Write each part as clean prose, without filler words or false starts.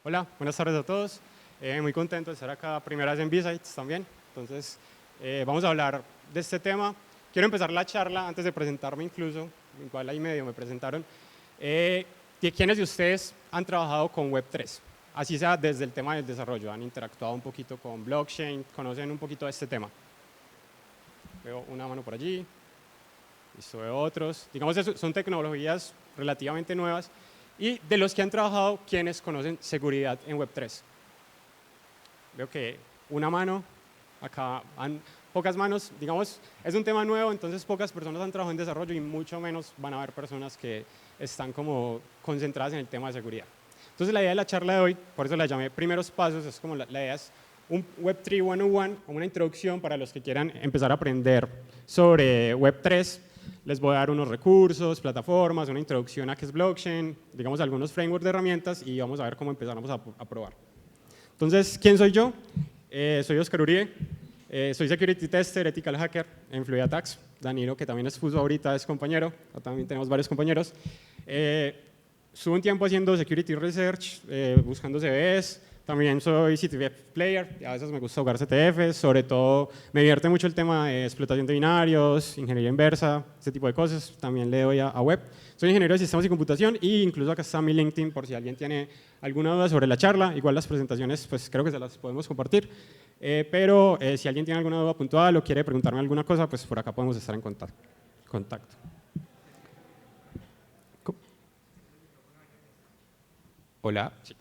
Hola, buenas tardes a todos. Muy contento de estar acá, primera vez en B-Sites también. Entonces, vamos a hablar de este tema. Quiero empezar la charla antes de presentarme incluso, igual ahí medio me presentaron. ¿Quiénes de ustedes han trabajado con Web3? Así sea desde el tema del desarrollo, han interactuado un poquito con blockchain, conocen un poquito de este tema. Veo una mano por allí, listo, veo otros. Digamos, son tecnologías relativamente nuevas. Y de los que han trabajado, ¿quiénes conocen seguridad en Web3? Veo que una mano, acá han pocas manos, digamos, es un tema nuevo, entonces pocas personas han trabajado en desarrollo y mucho menos van a haber personas que están como concentradas en el tema de seguridad. Entonces la idea de la charla de hoy, por eso la llamé primeros pasos, es como la idea es un Web3 101, como una introducción para los que quieran empezar a aprender sobre Web3. Les voy a dar unos recursos, plataformas, una introducción a qué es blockchain, digamos algunos frameworks de herramientas y vamos a ver cómo empezamos a probar. Entonces, ¿quién soy yo? Soy Oscar Uribe, soy Security Tester, Ethical Hacker en Fluid Attacks. Danilo, que también expuso ahorita, es compañero, también tenemos varios compañeros. Estuve un tiempo haciendo Security Research, buscando CVEs. También soy CTF player, y a veces me gusta jugar CTF, sobre todo me divierte mucho el tema de explotación de binarios, ingeniería inversa, ese tipo de cosas, también le doy a web. Soy ingeniero de sistemas y computación y incluso acá está mi LinkedIn por si alguien tiene alguna duda sobre la charla, igual las presentaciones pues creo que se las podemos compartir, pero si alguien tiene alguna duda puntual o quiere preguntarme alguna cosa, pues por acá podemos estar en contacto. Hola. Sí.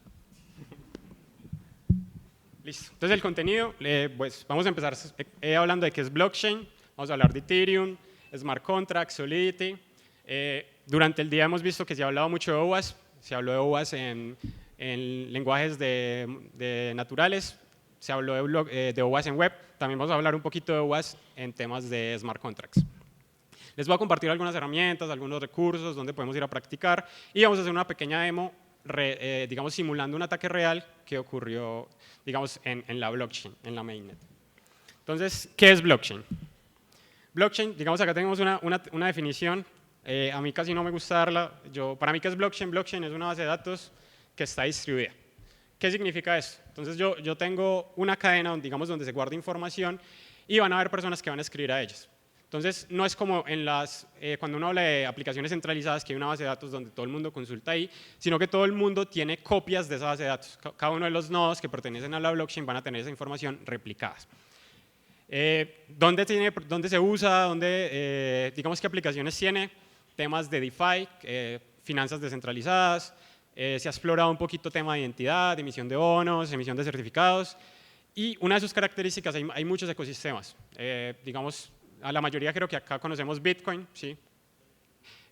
Listo. Entonces el contenido, pues vamos a empezar hablando de qué es blockchain, vamos a hablar de Ethereum, Smart Contracts, Solidity. Durante el día hemos visto que se ha hablado mucho de OWASP, se habló de OWASP en lenguajes de naturales, se habló de OWASP en web, también vamos a hablar un poquito de OWASP en temas de Smart Contracts. Les voy a compartir algunas herramientas, algunos recursos donde podemos ir a practicar y vamos a hacer una pequeña demo, digamos, simulando un ataque real que ocurrió, digamos, en la blockchain, en la mainnet. Entonces, ¿qué es blockchain? Blockchain, digamos, acá tenemos una definición. A mí casi no me gusta darla. Para mí, ¿qué es blockchain? Blockchain es una base de datos que está distribuida. ¿Qué significa esto? Entonces, yo tengo una cadena, digamos, donde se guarda información y van a haber personas que van a escribir a ellas. Entonces, no es como cuando uno habla de aplicaciones centralizadas, que hay una base de datos donde todo el mundo consulta ahí, sino que todo el mundo tiene copias de esa base de datos. Cada uno de los nodos que pertenecen a la blockchain van a tener esa información replicada. ¿Dónde se usa? Digamos, qué aplicaciones tiene? Temas de DeFi, finanzas descentralizadas. Se ha explorado un poquito tema de identidad, de emisión de bonos, emisión de certificados. Y una de sus características, hay muchos ecosistemas. Digamos, a la mayoría creo que acá conocemos Bitcoin, ¿sí?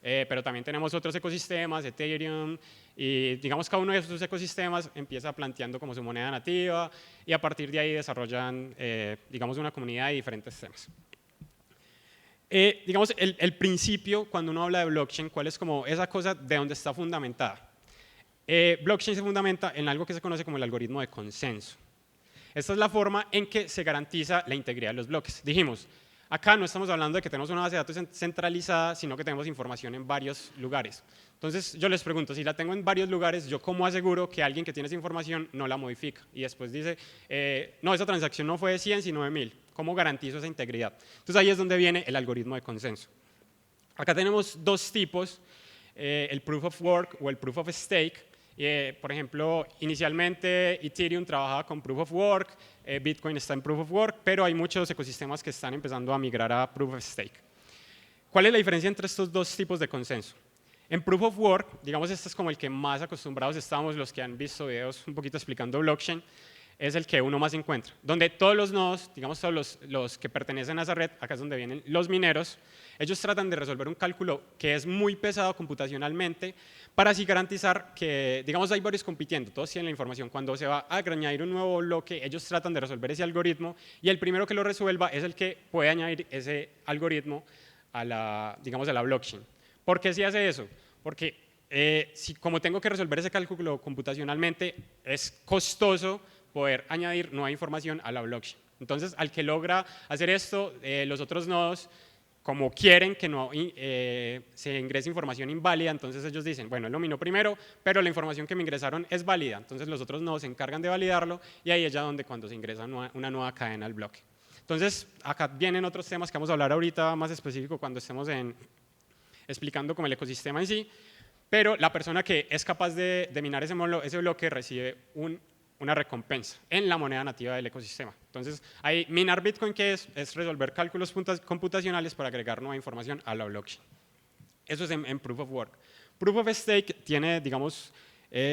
Pero también tenemos otros ecosistemas, Ethereum, y digamos cada uno de esos ecosistemas empieza planteando como su moneda nativa y a partir de ahí desarrollan, digamos, una comunidad de diferentes temas. Digamos, el principio, cuando uno habla de blockchain, ¿cuál es como esa cosa de donde está fundamentada? Blockchain se fundamenta en algo que se conoce como el algoritmo de consenso. Esta es la forma en que se garantiza la integridad de los bloques. Dijimos, acá no estamos hablando de que tenemos una base de datos centralizada, sino que tenemos información en varios lugares. Entonces yo les pregunto, si la tengo en varios lugares, ¿yo cómo aseguro que alguien que tiene esa información no la modifica? Y después dice, no, esa transacción no fue de 100, sino de 1000. ¿Cómo garantizo esa integridad? Entonces ahí es donde viene el algoritmo de consenso. Acá tenemos dos tipos, el Proof of Work o el Proof of Stake. Por ejemplo, inicialmente Ethereum trabajaba con Proof of Work, Bitcoin está en Proof of Work, pero hay muchos ecosistemas que están empezando a migrar a Proof of Stake. ¿Cuál es la diferencia entre estos dos tipos de consenso? En Proof of Work, digamos, este es como el que más acostumbrados estamos, los que han visto videos un poquito explicando blockchain, es el que uno más encuentra, donde todos los nodos, digamos todos los que pertenecen a esa red, acá es donde vienen los mineros, ellos tratan de resolver un cálculo que es muy pesado computacionalmente para así garantizar que, digamos, hay varios compitiendo, todos tienen la información. Cuando se va a añadir un nuevo bloque, ellos tratan de resolver ese algoritmo y el primero que lo resuelva es el que puede añadir ese algoritmo a la blockchain. ¿Por qué se hace eso? Porque como tengo que resolver ese cálculo computacionalmente, es costoso poder añadir nueva información a la blockchain. Entonces, al que logra hacer esto, los otros nodos como quieren que no se ingrese información inválida, entonces ellos dicen, bueno, él lo minó primero, pero la información que me ingresaron es válida, entonces los otros nodos se encargan de validarlo y ahí es ya donde cuando se ingresa una nueva cadena al bloque. Entonces, acá vienen otros temas que vamos a hablar ahorita más específico cuando estemos explicando como el ecosistema en sí, pero la persona que es capaz de minar ese bloque recibe una recompensa en la moneda nativa del ecosistema. Entonces, ahí minar Bitcoin, ¿qué es? Es resolver cálculos computacionales para agregar nueva información a la blockchain. Eso es en Proof of Work. Proof of Stake tiene, digamos,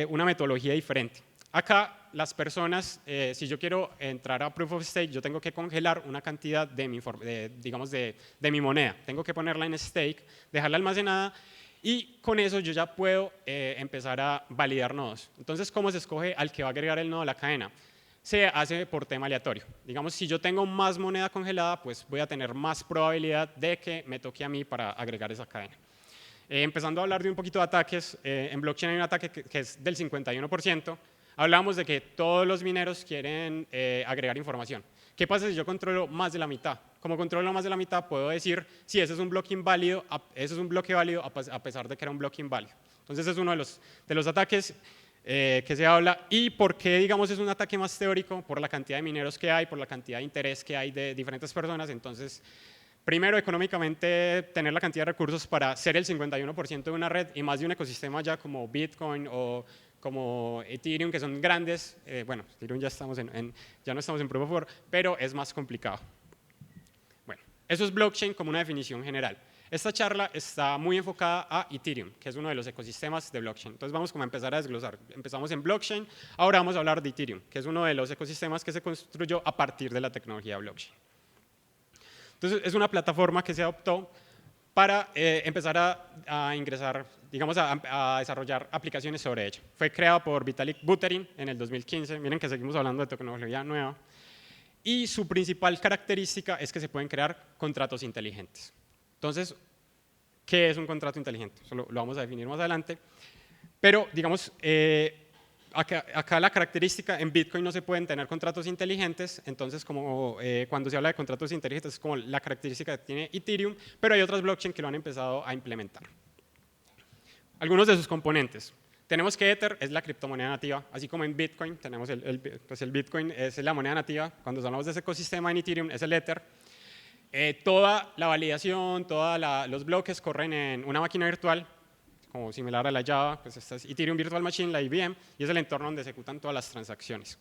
una metodología diferente. Acá, las personas, si yo quiero entrar a Proof of Stake, yo tengo que congelar una cantidad de mi moneda. Tengo que ponerla en stake, dejarla almacenada, y con eso yo ya puedo empezar a validar nodos. Entonces, ¿cómo se escoge al que va a agregar el nodo a la cadena? Se hace por tema aleatorio. Digamos, si yo tengo más moneda congelada, pues voy a tener más probabilidad de que me toque a mí para agregar esa cadena. Empezando a hablar de un poquito de ataques, en blockchain hay un ataque que es del 51%. Hablamos de que todos los mineros quieren agregar información. ¿Qué pasa si yo controlo más de la mitad? Como controlo más de la mitad, puedo decir si ese es un bloque inválido, ese es un bloque válido a pesar de que era un bloque inválido. Entonces es uno de los ataques que se habla. ¿Y por qué, digamos, es un ataque más teórico? Por la cantidad de mineros que hay, por la cantidad de interés que hay de diferentes personas. Entonces, primero, económicamente, tener la cantidad de recursos para ser el 51% de una red y más de un ecosistema ya como Bitcoin o como Ethereum, que son grandes. Bueno, Ethereum ya no estamos en Proof of Work, pero es más complicado. Bueno, eso es blockchain como una definición general. Esta charla está muy enfocada a Ethereum, que es uno de los ecosistemas de blockchain. Entonces vamos como a empezar a desglosar. Empezamos en blockchain, ahora vamos a hablar de Ethereum, que es uno de los ecosistemas que se construyó a partir de la tecnología blockchain. Entonces es una plataforma que se adoptó para empezar a ingresar, digamos, a desarrollar aplicaciones sobre ella. Fue creada por Vitalik Buterin en el 2015. Miren que seguimos hablando de tecnología nueva. Y su principal característica es que se pueden crear contratos inteligentes. Entonces, ¿qué es un contrato inteligente? Eso lo vamos a definir más adelante. Pero, digamos, acá la característica, en Bitcoin no se pueden tener contratos inteligentes, entonces como cuando se habla de contratos inteligentes es como la característica que tiene Ethereum, pero hay otras blockchains que lo han empezado a implementar. Algunos de sus componentes. Tenemos que Ether es la criptomoneda nativa, así como en Bitcoin tenemos pues el Bitcoin es la moneda nativa. Cuando hablamos de ese ecosistema en Ethereum es el Ether. Toda la validación, todos los bloques corren en una máquina virtual, como similar a la Java, pues esta es Ethereum Virtual Machine, la IBM, y es el entorno donde se ejecutan todas las transacciones.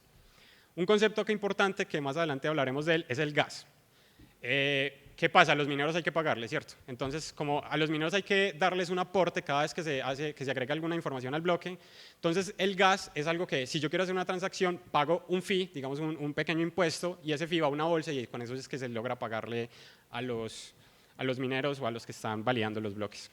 Un concepto que importante, que más adelante hablaremos de él, es el gas. ¿Qué pasa? A los mineros hay que pagarles, ¿cierto? Entonces, como a los mineros hay que darles un aporte cada vez que se agrega alguna información al bloque, entonces el gas es algo que si yo quiero hacer una transacción, pago un fee, digamos un pequeño impuesto, y ese fee va a una bolsa y con eso es que se logra pagarle a los mineros o a los que están validando los bloques.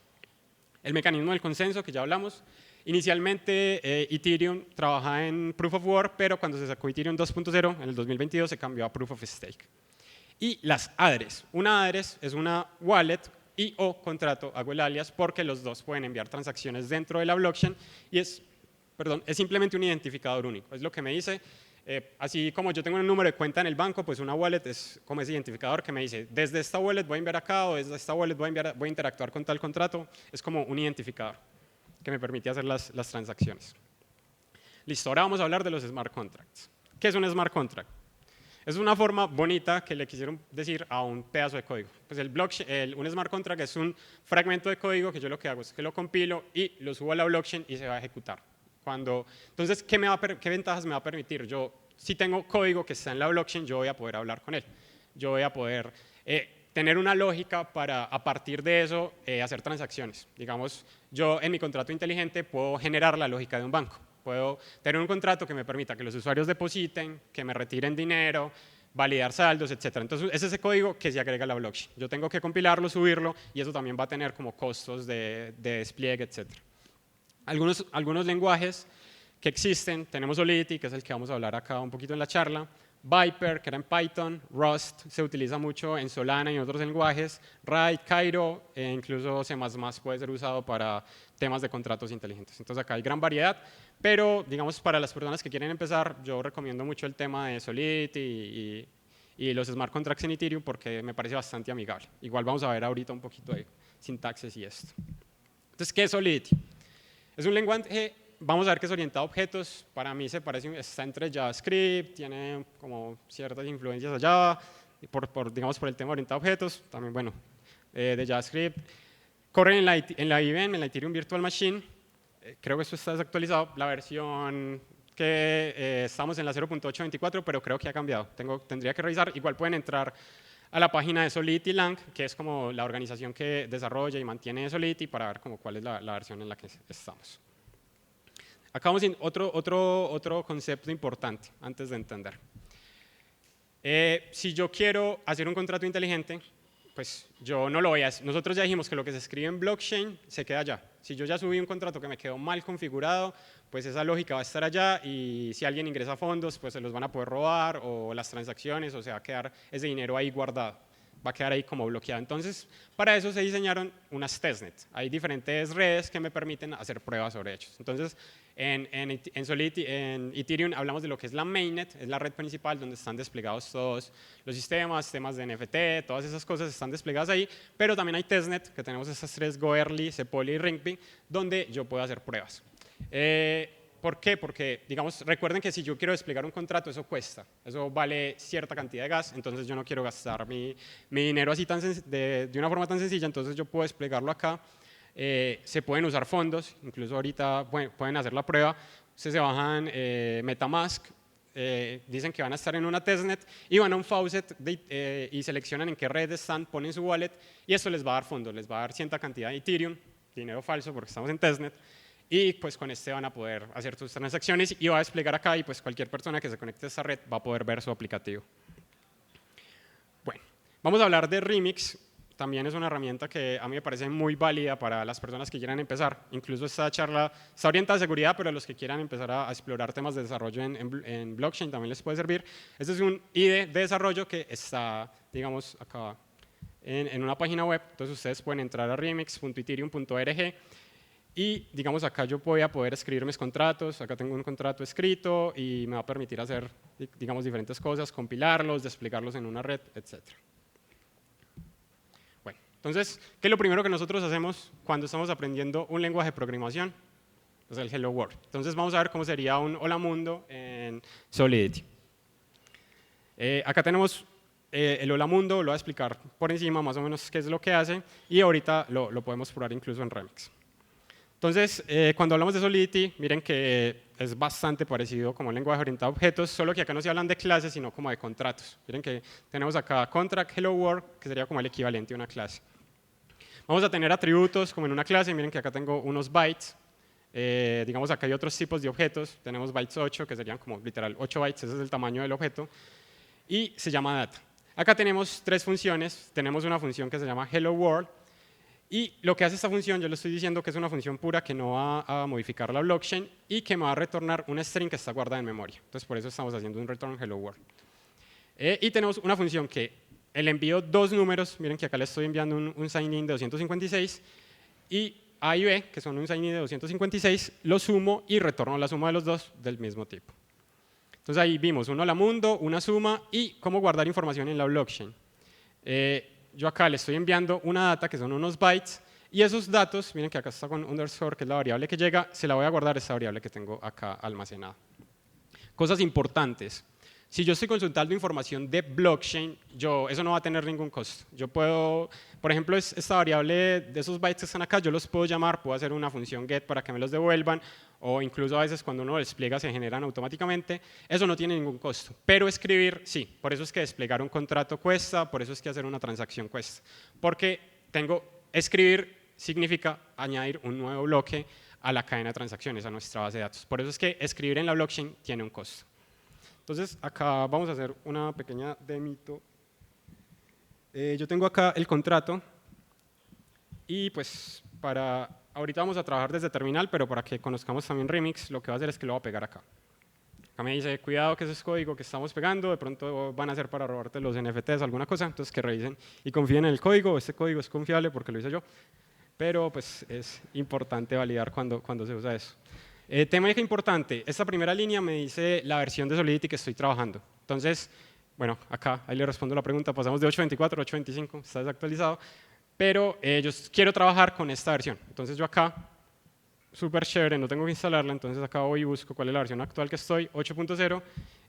El mecanismo del consenso, que ya hablamos. Inicialmente Ethereum trabajaba en Proof of Work, pero cuando se sacó Ethereum 2.0 en el 2022 se cambió a Proof of Stake. Y las ADRES. Una ADRES es una wallet y o contrato, hago el alias, porque los dos pueden enviar transacciones dentro de la blockchain y es simplemente un identificador único. Es lo que me dice, así como yo tengo un número de cuenta en el banco, pues una wallet es como ese identificador que me dice, desde esta wallet voy a enviar acá o desde esta wallet voy a interactuar con tal contrato. Es como un identificador que me permite hacer las transacciones. Listo, ahora vamos a hablar de los smart contracts. ¿Qué es un smart contract? Es una forma bonita que le quisieron decir a un pedazo de código. Pues un smart contract es un fragmento de código que yo lo que hago es que lo compilo y lo subo a la blockchain y se va a ejecutar. Entonces, ¿qué ventajas me va a permitir? Yo, si tengo código que está en la blockchain, yo voy a poder hablar con él. Yo voy a poder tener una lógica para, a partir de eso, hacer transacciones. Digamos, yo en mi contrato inteligente puedo generar la lógica de un banco. Puedo tener un contrato que me permita que los usuarios depositen, que me retiren dinero, validar saldos, etc. Entonces, es ese código que se agrega a la blockchain. Yo tengo que compilarlo, subirlo, y eso también va a tener como costos de despliegue, etc. Algunos lenguajes que existen, tenemos Solidity, que es el que vamos a hablar acá un poquito en la charla, Viper, que era en Python, Rust se utiliza mucho en Solana y en otros lenguajes, Ride, Cairo, e incluso C++ puede ser usado para temas de contratos inteligentes. Entonces acá hay gran variedad, pero digamos para las personas que quieren empezar, yo recomiendo mucho el tema de Solidity y los smart contracts en Ethereum porque me parece bastante amigable. Igual vamos a ver ahorita un poquito de sintaxis y esto. Entonces, ¿qué es Solidity? Es un lenguaje, vamos a ver que es orientado a objetos. Para mí se parece, está entre JavaScript, tiene como ciertas influencias a Java, digamos por el tema orientado a objetos, también bueno, de JavaScript. Corre en la IBM, en la Ethereum Virtual Machine. Creo que esto está desactualizado. La versión que estamos en la 0.824, pero creo que ha cambiado. Tendría que revisar. Igual pueden entrar a la página de Solidity Lang, que es como la organización que desarrolla y mantiene Solidity, para ver como cuál es la versión en la que estamos. Acá vamos a otro concepto importante antes de entender. Si yo quiero hacer un contrato inteligente, pues yo no lo voy a hacer. Nosotros ya dijimos que lo que se escribe en blockchain se queda allá. Si yo ya subí un contrato que me quedó mal configurado, pues esa lógica va a estar allá y si alguien ingresa fondos, pues se los van a poder robar o las transacciones, o se va a quedar ese dinero ahí guardado. Va a quedar ahí como bloqueado. Entonces, para eso se diseñaron unas testnets. Hay diferentes redes que me permiten hacer pruebas sobre hechos. Entonces, en Solidity, en Ethereum hablamos de lo que es la mainnet, es la red principal donde están desplegados todos los sistemas, temas de NFT, todas esas cosas están desplegadas ahí, pero también hay testnet, que tenemos esas tres, Goerli, Sepoly y Rinkeby, donde yo puedo hacer pruebas. ¿Por qué? Porque, digamos, recuerden que si yo quiero desplegar un contrato, eso cuesta, eso vale cierta cantidad de gas, entonces yo no quiero gastar mi dinero así de una forma tan sencilla, entonces yo puedo desplegarlo acá. Se pueden usar fondos, incluso ahorita pueden hacer la prueba. Ustedes se bajan MetaMask, dicen que van a estar en una testnet y van a un faucet y seleccionan en qué red están, ponen su wallet y eso les va a dar fondos, les va a dar cierta cantidad de Ethereum, dinero falso porque estamos en testnet, y pues con este van a poder hacer sus transacciones y va a desplegar acá y pues cualquier persona que se conecte a esta red va a poder ver su aplicativo. Bueno, vamos a hablar de Remix. También es una herramienta que a mí me parece muy válida para las personas que quieran empezar. Incluso esta charla está orientada a seguridad, pero los que quieran empezar a explorar temas de desarrollo en blockchain también les puede servir. Este es un IDE de desarrollo que está, digamos, acá en una página web. Entonces ustedes pueden entrar a remix.ethereum.org y, digamos, acá yo voy a poder escribir mis contratos. Acá tengo un contrato escrito y me va a permitir hacer, digamos, diferentes cosas, compilarlos, desplegarlos en una red, etcétera. Entonces, ¿qué es lo primero que nosotros hacemos cuando estamos aprendiendo un lenguaje de programación? Pues el Hello World. Entonces vamos a ver cómo sería un Hola Mundo en Solidity. Acá tenemos el Hola Mundo, lo voy a explicar por encima más o menos qué es lo que hace y ahorita lo podemos probar incluso en Remix. Entonces, cuando hablamos de Solidity, miren que es bastante parecido como un lenguaje orientado a objetos, solo que acá no se hablan de clases, sino como de contratos. Miren que tenemos acá contract Hello World, que sería como el equivalente a una clase. Vamos a tener atributos como en una clase, miren que acá tengo unos bytes, digamos acá hay otros tipos de objetos, tenemos bytes 8, que serían como literal 8 bytes, ese es el tamaño del objeto, y se llama data. Acá tenemos tres funciones, tenemos una función que se llama Hello World, y lo que hace esta función, yo le estoy diciendo que es una función pura que no va a modificar la blockchain y que me va a retornar una string que está guardada en memoria. Entonces, por eso estamos haciendo un return Hello World. Y tenemos una función que le envío dos números, miren que acá le estoy enviando un sign-in de 256 y A y B, que son un sign-in de 256, lo sumo y retorno la suma de los dos del mismo tipo. Entonces ahí vimos un hola mundo, una suma y cómo guardar información en la blockchain. Yo acá le estoy enviando una data que son unos bytes y esos datos, miren que acá está con underscore, que es la variable que llega, se la voy a guardar esa variable que tengo acá almacenada. Cosas importantes. Si yo estoy consultando información de blockchain, eso no va a tener ningún costo. Yo puedo, por ejemplo, esta variable de esos bytes que están acá, yo los puedo llamar, puedo hacer una función get para que me los devuelvan, o incluso a veces cuando uno despliega se generan automáticamente. Eso no tiene ningún costo. Pero escribir, sí. Por eso es que desplegar un contrato cuesta, por eso es que hacer una transacción cuesta. Porque escribir significa añadir un nuevo bloque a la cadena de transacciones, a nuestra base de datos. Por eso es que escribir en la blockchain tiene un costo. Entonces, acá vamos a hacer una pequeña demito. Yo tengo acá el contrato y pues ahorita vamos a trabajar desde terminal, pero para que conozcamos también Remix, lo que va a hacer es que lo voy a pegar acá. Acá me dice, cuidado que ese es código que estamos pegando, de pronto van a ser para robarte los NFTs, alguna cosa, entonces que revisen y confíen en el código. Este código es confiable porque lo hice yo, pero pues es importante validar cuando se usa eso. Tema importante, esta primera línea me dice la versión de Solidity que estoy trabajando. Entonces, bueno, acá, ahí le respondo la pregunta, pasamos de 8.24 a 8.25, está desactualizado, pero yo quiero trabajar con esta versión. Entonces yo acá, súper chévere, no tengo que instalarla, entonces acá voy y busco cuál es la versión actual que estoy, 8.0,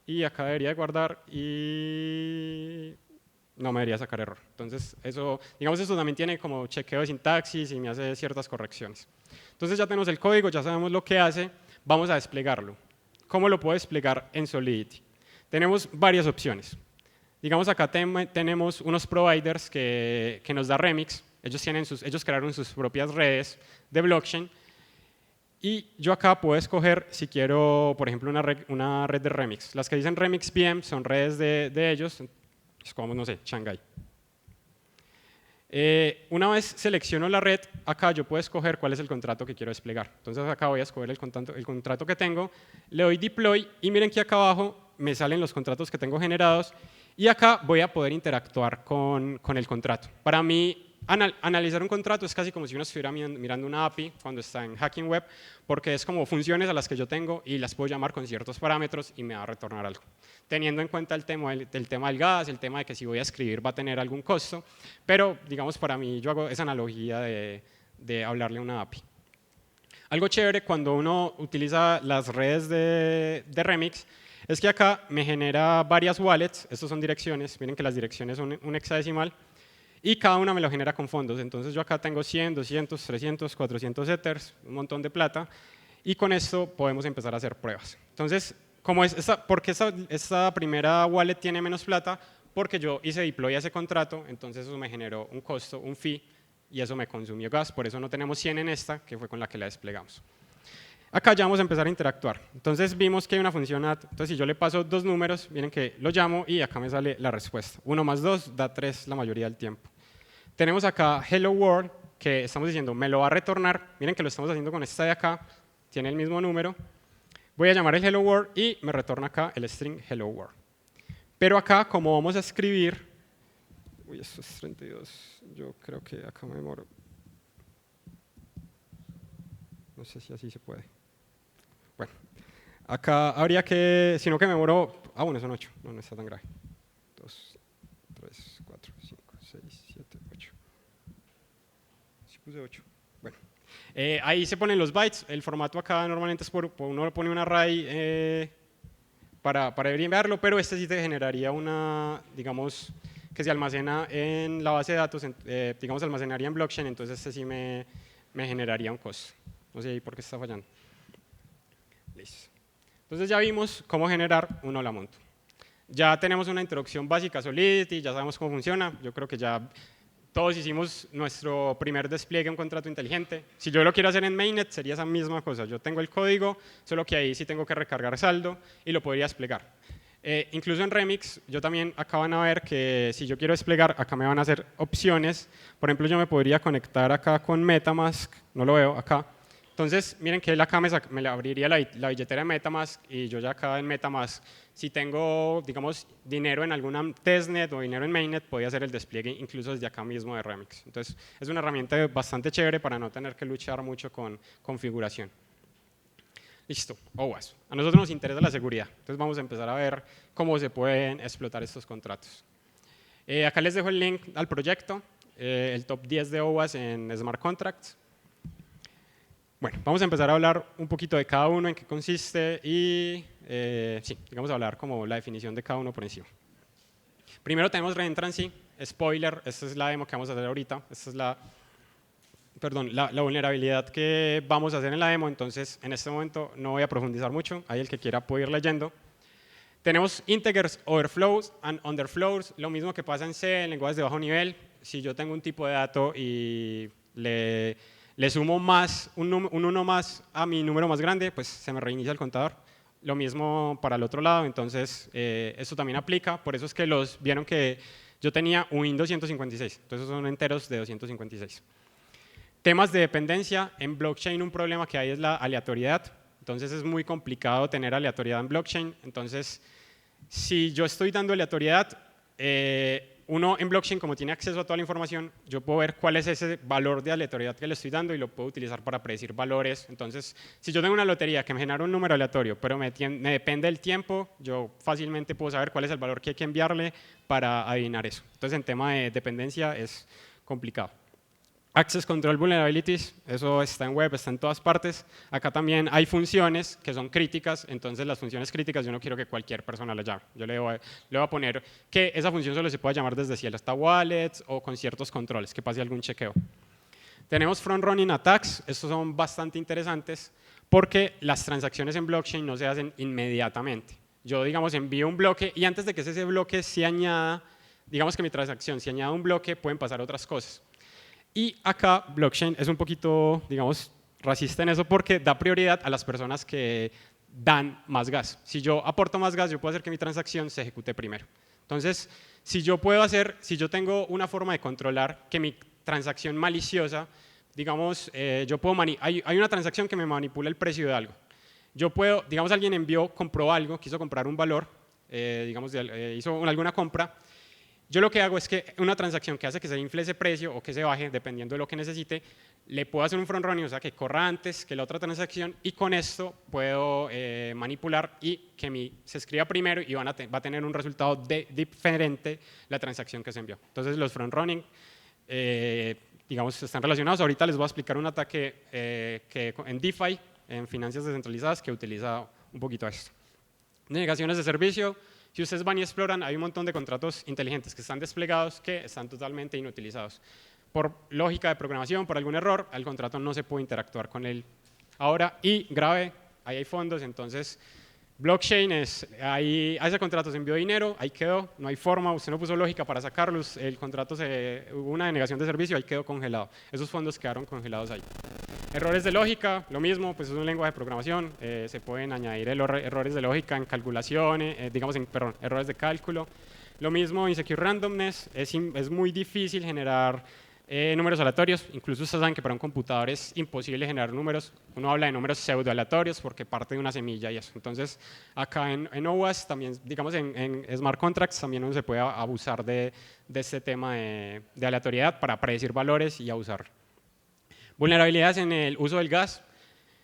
y acá debería de guardar y no me debería sacar error. Entonces, eso, digamos, eso también tiene como chequeo de sintaxis y me hace ciertas correcciones. Entonces ya tenemos el código, ya sabemos lo que hace, vamos a desplegarlo. ¿Cómo lo puedo desplegar en Solidity? Tenemos varias opciones. Digamos, acá tenemos unos providers que nos da Remix, ellos crearon sus propias redes de blockchain, y yo acá puedo escoger si quiero, por ejemplo, una red de Remix. Las que dicen Remix VM son redes de ellos, es como, no sé, Shanghai. Una vez selecciono la red, acá yo puedo escoger cuál es el contrato que quiero desplegar. Entonces acá voy a escoger el contrato que tengo, le doy deploy y miren que acá abajo me salen los contratos que tengo generados y acá voy a poder interactuar con el contrato. Para mí, analizar un contrato es casi como si uno estuviera mirando una API cuando está en Hacking Web, porque es como funciones a las que yo tengo y las puedo llamar con ciertos parámetros y me va a retornar algo. Teniendo en cuenta el tema del gas, el tema de que si voy a escribir va a tener algún costo, pero digamos para mí yo hago esa analogía de hablarle a una API. Algo chévere cuando uno utiliza las redes de Remix es que acá me genera varias wallets, estos son direcciones, miren que las direcciones son un hexadecimal, y cada una me lo genera con fondos. Entonces yo acá tengo 100, 200, 300, 400 Ethers, un montón de plata, y con esto podemos empezar a hacer pruebas. Entonces, ¿por qué esta primera wallet tiene menos plata? Porque yo hice deploy a ese contrato, entonces eso me generó un costo, un fee, y eso me consumió gas, por eso no tenemos 100 en esta, que fue con la que la desplegamos. Acá ya vamos a empezar a interactuar. Entonces vimos que hay una función add. Entonces si yo le paso dos números, miren que lo llamo y acá me sale la respuesta. 1 más 2 da 3 la mayoría del tiempo. Tenemos acá hello world, que estamos diciendo me lo va a retornar. Miren que lo estamos haciendo con esta de acá, tiene el mismo número. Voy a llamar el hello world y me retorna acá el string hello world. Pero acá, como vamos a escribir, uy, esto es 32, yo creo que acá me demoro. No sé si así se puede. Bueno, acá habría que, sino que me demoró, bueno, son 8, no está tan grave. 2, 3, 4, 5, 6, 7, 8. Sí puse 8. Bueno, ahí se ponen los bytes, el formato acá normalmente es uno pone un array para enviarlo, pero este sí te generaría una, digamos, que se almacena en la base de datos, digamos, almacenaría en blockchain, entonces este sí me generaría un costo. No sé ahí por qué está fallando. Listo. Entonces ya vimos cómo generar un hola monto. Ya tenemos una introducción básica a Solidity, ya sabemos cómo funciona. Yo creo que ya todos hicimos nuestro primer despliegue, un contrato inteligente. Si yo lo quiero hacer en Mainnet, sería esa misma cosa. Yo tengo el código, solo que ahí sí tengo que recargar saldo y lo podría desplegar. Incluso en Remix, yo también acá van a ver que si yo quiero desplegar, acá me van a hacer opciones. Por ejemplo, yo me podría conectar acá con MetaMask, no lo veo acá. Entonces, miren que él acá me abriría la billetera de MetaMask y yo ya acá en MetaMask, si tengo, digamos, dinero en alguna testnet o dinero en mainnet, podría hacer el despliegue incluso desde acá mismo de Remix. Entonces, es una herramienta bastante chévere para no tener que luchar mucho con configuración. Listo, OWASP. A nosotros nos interesa la seguridad, entonces vamos a empezar a ver cómo se pueden explotar estos contratos. Acá les dejo el link al proyecto, el top 10 de OWASP en Smart Contracts. Bueno, vamos a empezar a hablar un poquito de cada uno, en qué consiste y, sí, digamos, hablar como la definición de cada uno por encima. Primero tenemos reentrancy, spoiler, esta es la demo que vamos a hacer ahorita, esta es la vulnerabilidad que vamos a hacer en la demo, entonces en este momento no voy a profundizar mucho, ahí el que quiera puede ir leyendo. Tenemos integers, overflows and underflows, lo mismo que pasa en C, en lenguajes de bajo nivel. Si yo tengo un tipo de dato y le sumo más, un 1 más a mi número más grande, pues se me reinicia el contador. Lo mismo para el otro lado, entonces eso también aplica, por eso es que vieron que yo tenía un 256, entonces son enteros de 256. Temas de dependencia, en blockchain un problema que hay es la aleatoriedad, entonces es muy complicado tener aleatoriedad en blockchain, entonces si yo estoy dando aleatoriedad, uno en blockchain, como tiene acceso a toda la información, yo puedo ver cuál es ese valor de aleatoriedad que le estoy dando y lo puedo utilizar para predecir valores. Entonces, si yo tengo una lotería que me genera un número aleatorio, pero me depende del tiempo, yo fácilmente puedo saber cuál es el valor que hay que enviarle para adivinar eso. Entonces, en tema de dependencia es complicado. Access Control Vulnerabilities, eso está en web, está en todas partes. Acá también hay funciones que son críticas, entonces las funciones críticas yo no quiero que cualquier persona las llame. Yo le voy a poner que esa función solo se puede llamar desde cielo hasta wallets o con ciertos controles, que pase algún chequeo. Tenemos front-running attacks, estos son bastante interesantes porque las transacciones en blockchain no se hacen inmediatamente. Yo, digamos, envío un bloque y antes de que ese bloque se añada, digamos que mi transacción se añada un bloque, pueden pasar otras cosas. Y acá blockchain es un poquito, digamos, racista en eso porque da prioridad a las personas que dan más gas. Si yo aporto más gas, yo puedo hacer que mi transacción se ejecute primero. Entonces, si yo tengo una forma de controlar que mi transacción maliciosa, digamos, hay una transacción que me manipula el precio de algo. Yo puedo, digamos, alguien compró algo, quiso comprar un valor, digamos, hizo alguna compra. Yo lo que hago es que una transacción que hace que se infle ese precio o que se baje, dependiendo de lo que necesite, le puedo hacer un front running, o sea, que corra antes que la otra transacción y con esto puedo manipular y que se escriba primero y va a tener un resultado diferente la transacción que se envió. Entonces, los front running, digamos, están relacionados. Ahorita les voy a explicar un ataque que en DeFi, en finanzas descentralizadas, que utiliza un poquito esto. Negaciones de servicio. Si ustedes van y exploran, hay un montón de contratos inteligentes que están desplegados que están totalmente inutilizados. Por lógica de programación, por algún error, el contrato no se puede interactuar con él ahora. Y grave, ahí hay fondos, entonces blockchain a ese contrato se envió dinero, ahí quedó, no hay forma, usted no puso lógica para sacarlos, el contrato hubo una denegación de servicio, ahí quedó congelado. Esos fondos quedaron congelados ahí. Errores de lógica, lo mismo, pues es un lenguaje de programación, se pueden añadir errores de lógica en calculaciones, errores de cálculo. Lo mismo, insecure randomness, es muy difícil generar números aleatorios, incluso ustedes saben que para un computador es imposible generar números, uno habla de números pseudo aleatorios porque parte de una semilla y eso. Entonces, acá en OWASP también, digamos en smart contracts, también uno se puede abusar de este tema de aleatoriedad para predecir valores y abusar. Vulnerabilidades en el uso del gas.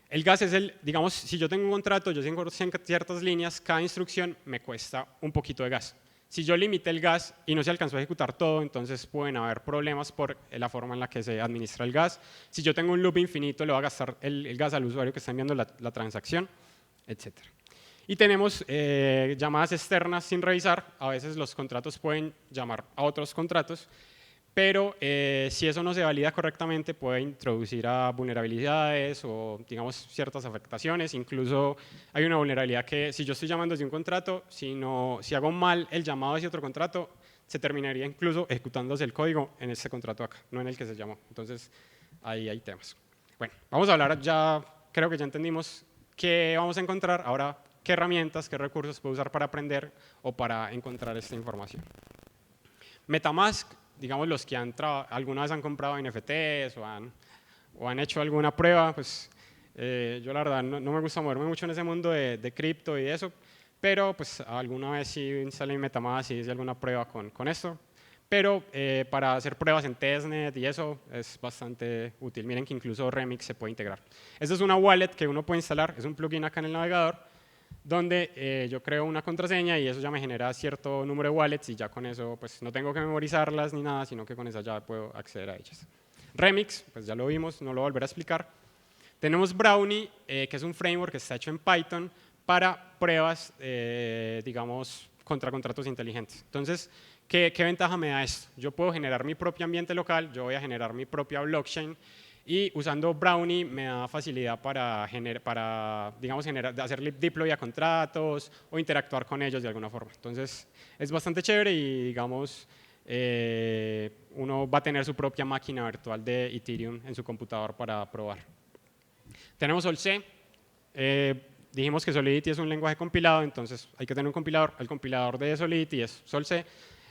El gas es digamos, si yo tengo un contrato, yo tengo ciertas líneas, cada instrucción me cuesta un poquito de gas. Si yo limité el gas y no se alcanzó a ejecutar todo, entonces pueden haber problemas por la forma en la que se administra el gas. Si yo tengo un loop infinito, le va a gastar el gas al usuario que está enviando la transacción, etc. Y tenemos llamadas externas sin revisar. A veces los contratos pueden llamar a otros contratos, pero si eso no se valida correctamente puede introducir a vulnerabilidades o digamos ciertas afectaciones. Incluso hay una vulnerabilidad que si yo estoy llamando desde un contrato, si hago mal el llamado hacia otro contrato, se terminaría incluso ejecutándose el código en ese contrato acá, no en el que se llamó. Entonces ahí hay temas. Bueno, vamos a hablar creo que ya entendimos qué vamos a encontrar. Ahora, qué herramientas, qué recursos puedo usar para aprender o para encontrar esta información. MetaMask, digamos los que alguna vez han comprado NFTs o han hecho alguna prueba, pues yo la verdad no me gusta moverme mucho en ese mundo de cripto y eso, pero pues alguna vez sí instalé MetaMask y hice alguna prueba con esto. Pero para hacer pruebas en testnet y eso es bastante útil. Miren que incluso Remix se puede integrar. Esta es una wallet que uno puede instalar, es un plugin acá en el navegador, donde yo creo una contraseña y eso ya me genera cierto número de wallets y ya con eso pues no tengo que memorizarlas ni nada, sino que con esa ya puedo acceder a ellas. Remix, pues ya lo vimos, no lo voy a volver a explicar. Tenemos Brownie, que es un framework que está hecho en Python para pruebas, digamos, contra contratos inteligentes. Entonces, ¿qué ventaja me da esto? Yo puedo generar mi propio ambiente local, yo voy a generar mi propia blockchain y usando Brownie me da facilidad para digamos, hacer deploy a contratos o interactuar con ellos de alguna forma. Entonces, es bastante chévere y, digamos, uno va a tener su propia máquina virtual de Ethereum en su computador para probar. Tenemos Solc. Dijimos que Solidity es un lenguaje compilado, entonces hay que tener un compilador. El compilador de Solidity es Solc.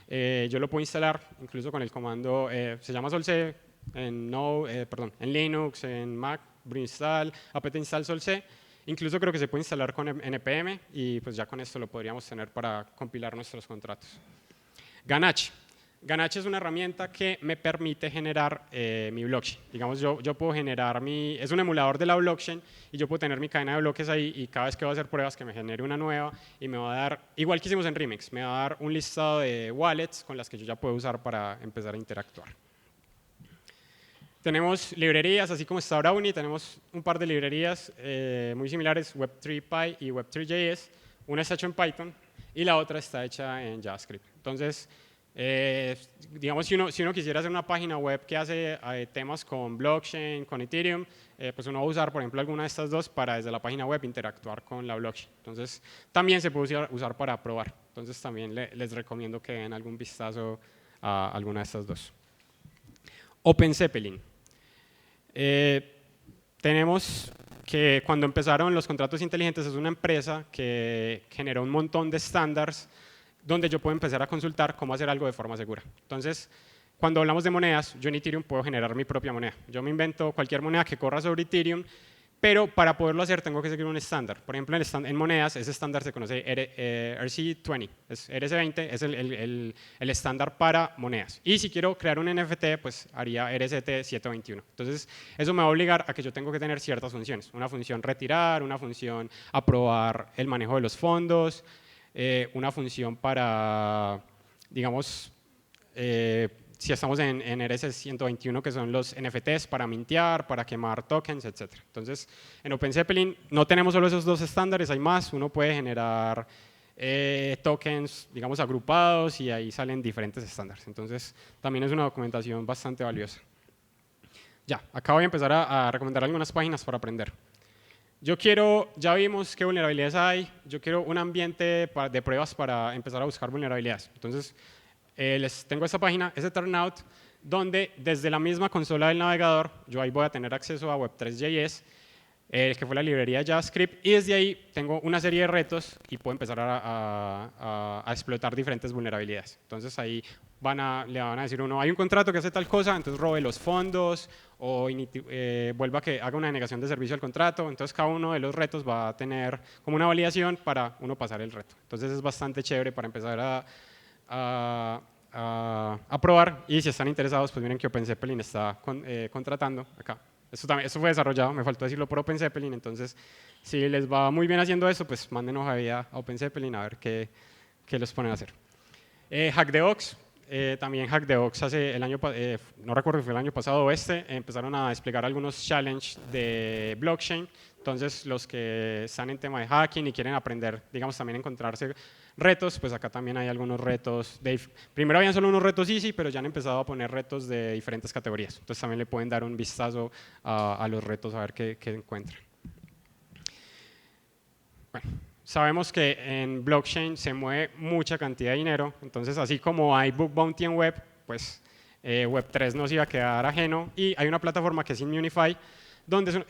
Yo lo puedo instalar incluso con el comando, se llama Solc, en Linux, en Mac, install, apt install Solc. Incluso creo que se puede instalar con npm y pues ya con esto lo podríamos tener para compilar nuestros contratos. Ganache. Ganache es una herramienta que me permite generar mi blockchain. Digamos, yo puedo generar es un emulador de la blockchain y yo puedo tener mi cadena de bloques ahí y cada vez que voy a hacer pruebas que me genere una nueva y me va a dar, igual que hicimos en Remix, me va a dar un listado de wallets con las que yo ya puedo usar para empezar a interactuar. Tenemos librerías, así como está Brownie, tenemos un par de librerías muy similares, Web3Py y Web3.js. Una está hecha en Python y la otra está hecha en JavaScript. Entonces, digamos, si uno quisiera hacer una página web que hace temas con blockchain, con Ethereum, pues uno va a usar, por ejemplo, alguna de estas dos para desde la página web interactuar con la blockchain. Entonces, también se puede usar para probar. Entonces, también les recomiendo que den algún vistazo a alguna de estas dos. OpenZeppelin. Tenemos que cuando empezaron los contratos inteligentes es una empresa que generó un montón de estándares donde yo puedo empezar a consultar cómo hacer algo de forma segura. Entonces, cuando hablamos de monedas, yo en Ethereum puedo generar mi propia moneda. Yo me invento cualquier moneda que corra sobre Ethereum, pero para poderlo hacer tengo que seguir un estándar. Por ejemplo, en monedas ese estándar se conoce RC20, RC20 es el estándar para monedas. Y si quiero crear un NFT, pues haría RCT721. Entonces, eso me va a obligar a que yo tengo que tener ciertas funciones. Una función retirar, una función aprobar el manejo de los fondos, una función para, digamos, si estamos en RC121, que son los NFTs para mintear, para quemar tokens, etc. Entonces, en OpenZeppelin no tenemos solo esos dos estándares, hay más. Uno puede generar tokens, digamos, agrupados y ahí salen diferentes estándares. Entonces, también es una documentación bastante valiosa. Ya, acá voy a empezar a recomendar algunas páginas para aprender. Ya vimos qué vulnerabilidades hay, yo quiero un ambiente de pruebas para empezar a buscar vulnerabilidades. Entonces, les tengo esta página, es Eternaut, donde desde la misma consola del navegador, yo ahí voy a tener acceso a Web3.js, que fue la librería de JavaScript, y desde ahí tengo una serie de retos y puedo empezar a explotar diferentes vulnerabilidades. Entonces ahí le van a decir uno, hay un contrato que hace tal cosa, entonces robe los fondos o vuelva a que haga una denegación de servicio al contrato. Entonces cada uno de los retos va a tener como una validación para uno pasar el reto. Entonces es bastante chévere para empezar a probar, y si están interesados, pues miren que OpenZeppelin está contratando acá. Esto fue desarrollado, me faltó decirlo, por OpenZeppelin. Entonces, si les va muy bien haciendo eso, pues manden hoja de vida a OpenZeppelin a ver qué los ponen a hacer. HackTheOx, también HackTheOx hace no recuerdo si fue el año pasado o empezaron a desplegar algunos challenges de blockchain. Entonces, los que están en tema de hacking y quieren aprender, digamos, también encontrarse retos, pues acá también hay algunos retos. Primero habían solo unos retos easy, pero ya han empezado a poner retos de diferentes categorías. Entonces también le pueden dar un vistazo a los retos a ver qué encuentran. Bueno, sabemos que en blockchain se mueve mucha cantidad de dinero. Entonces, así como hay bug bounty en web, pues Web3 no se iba a quedar ajeno. Y hay una plataforma que es Immunify, donde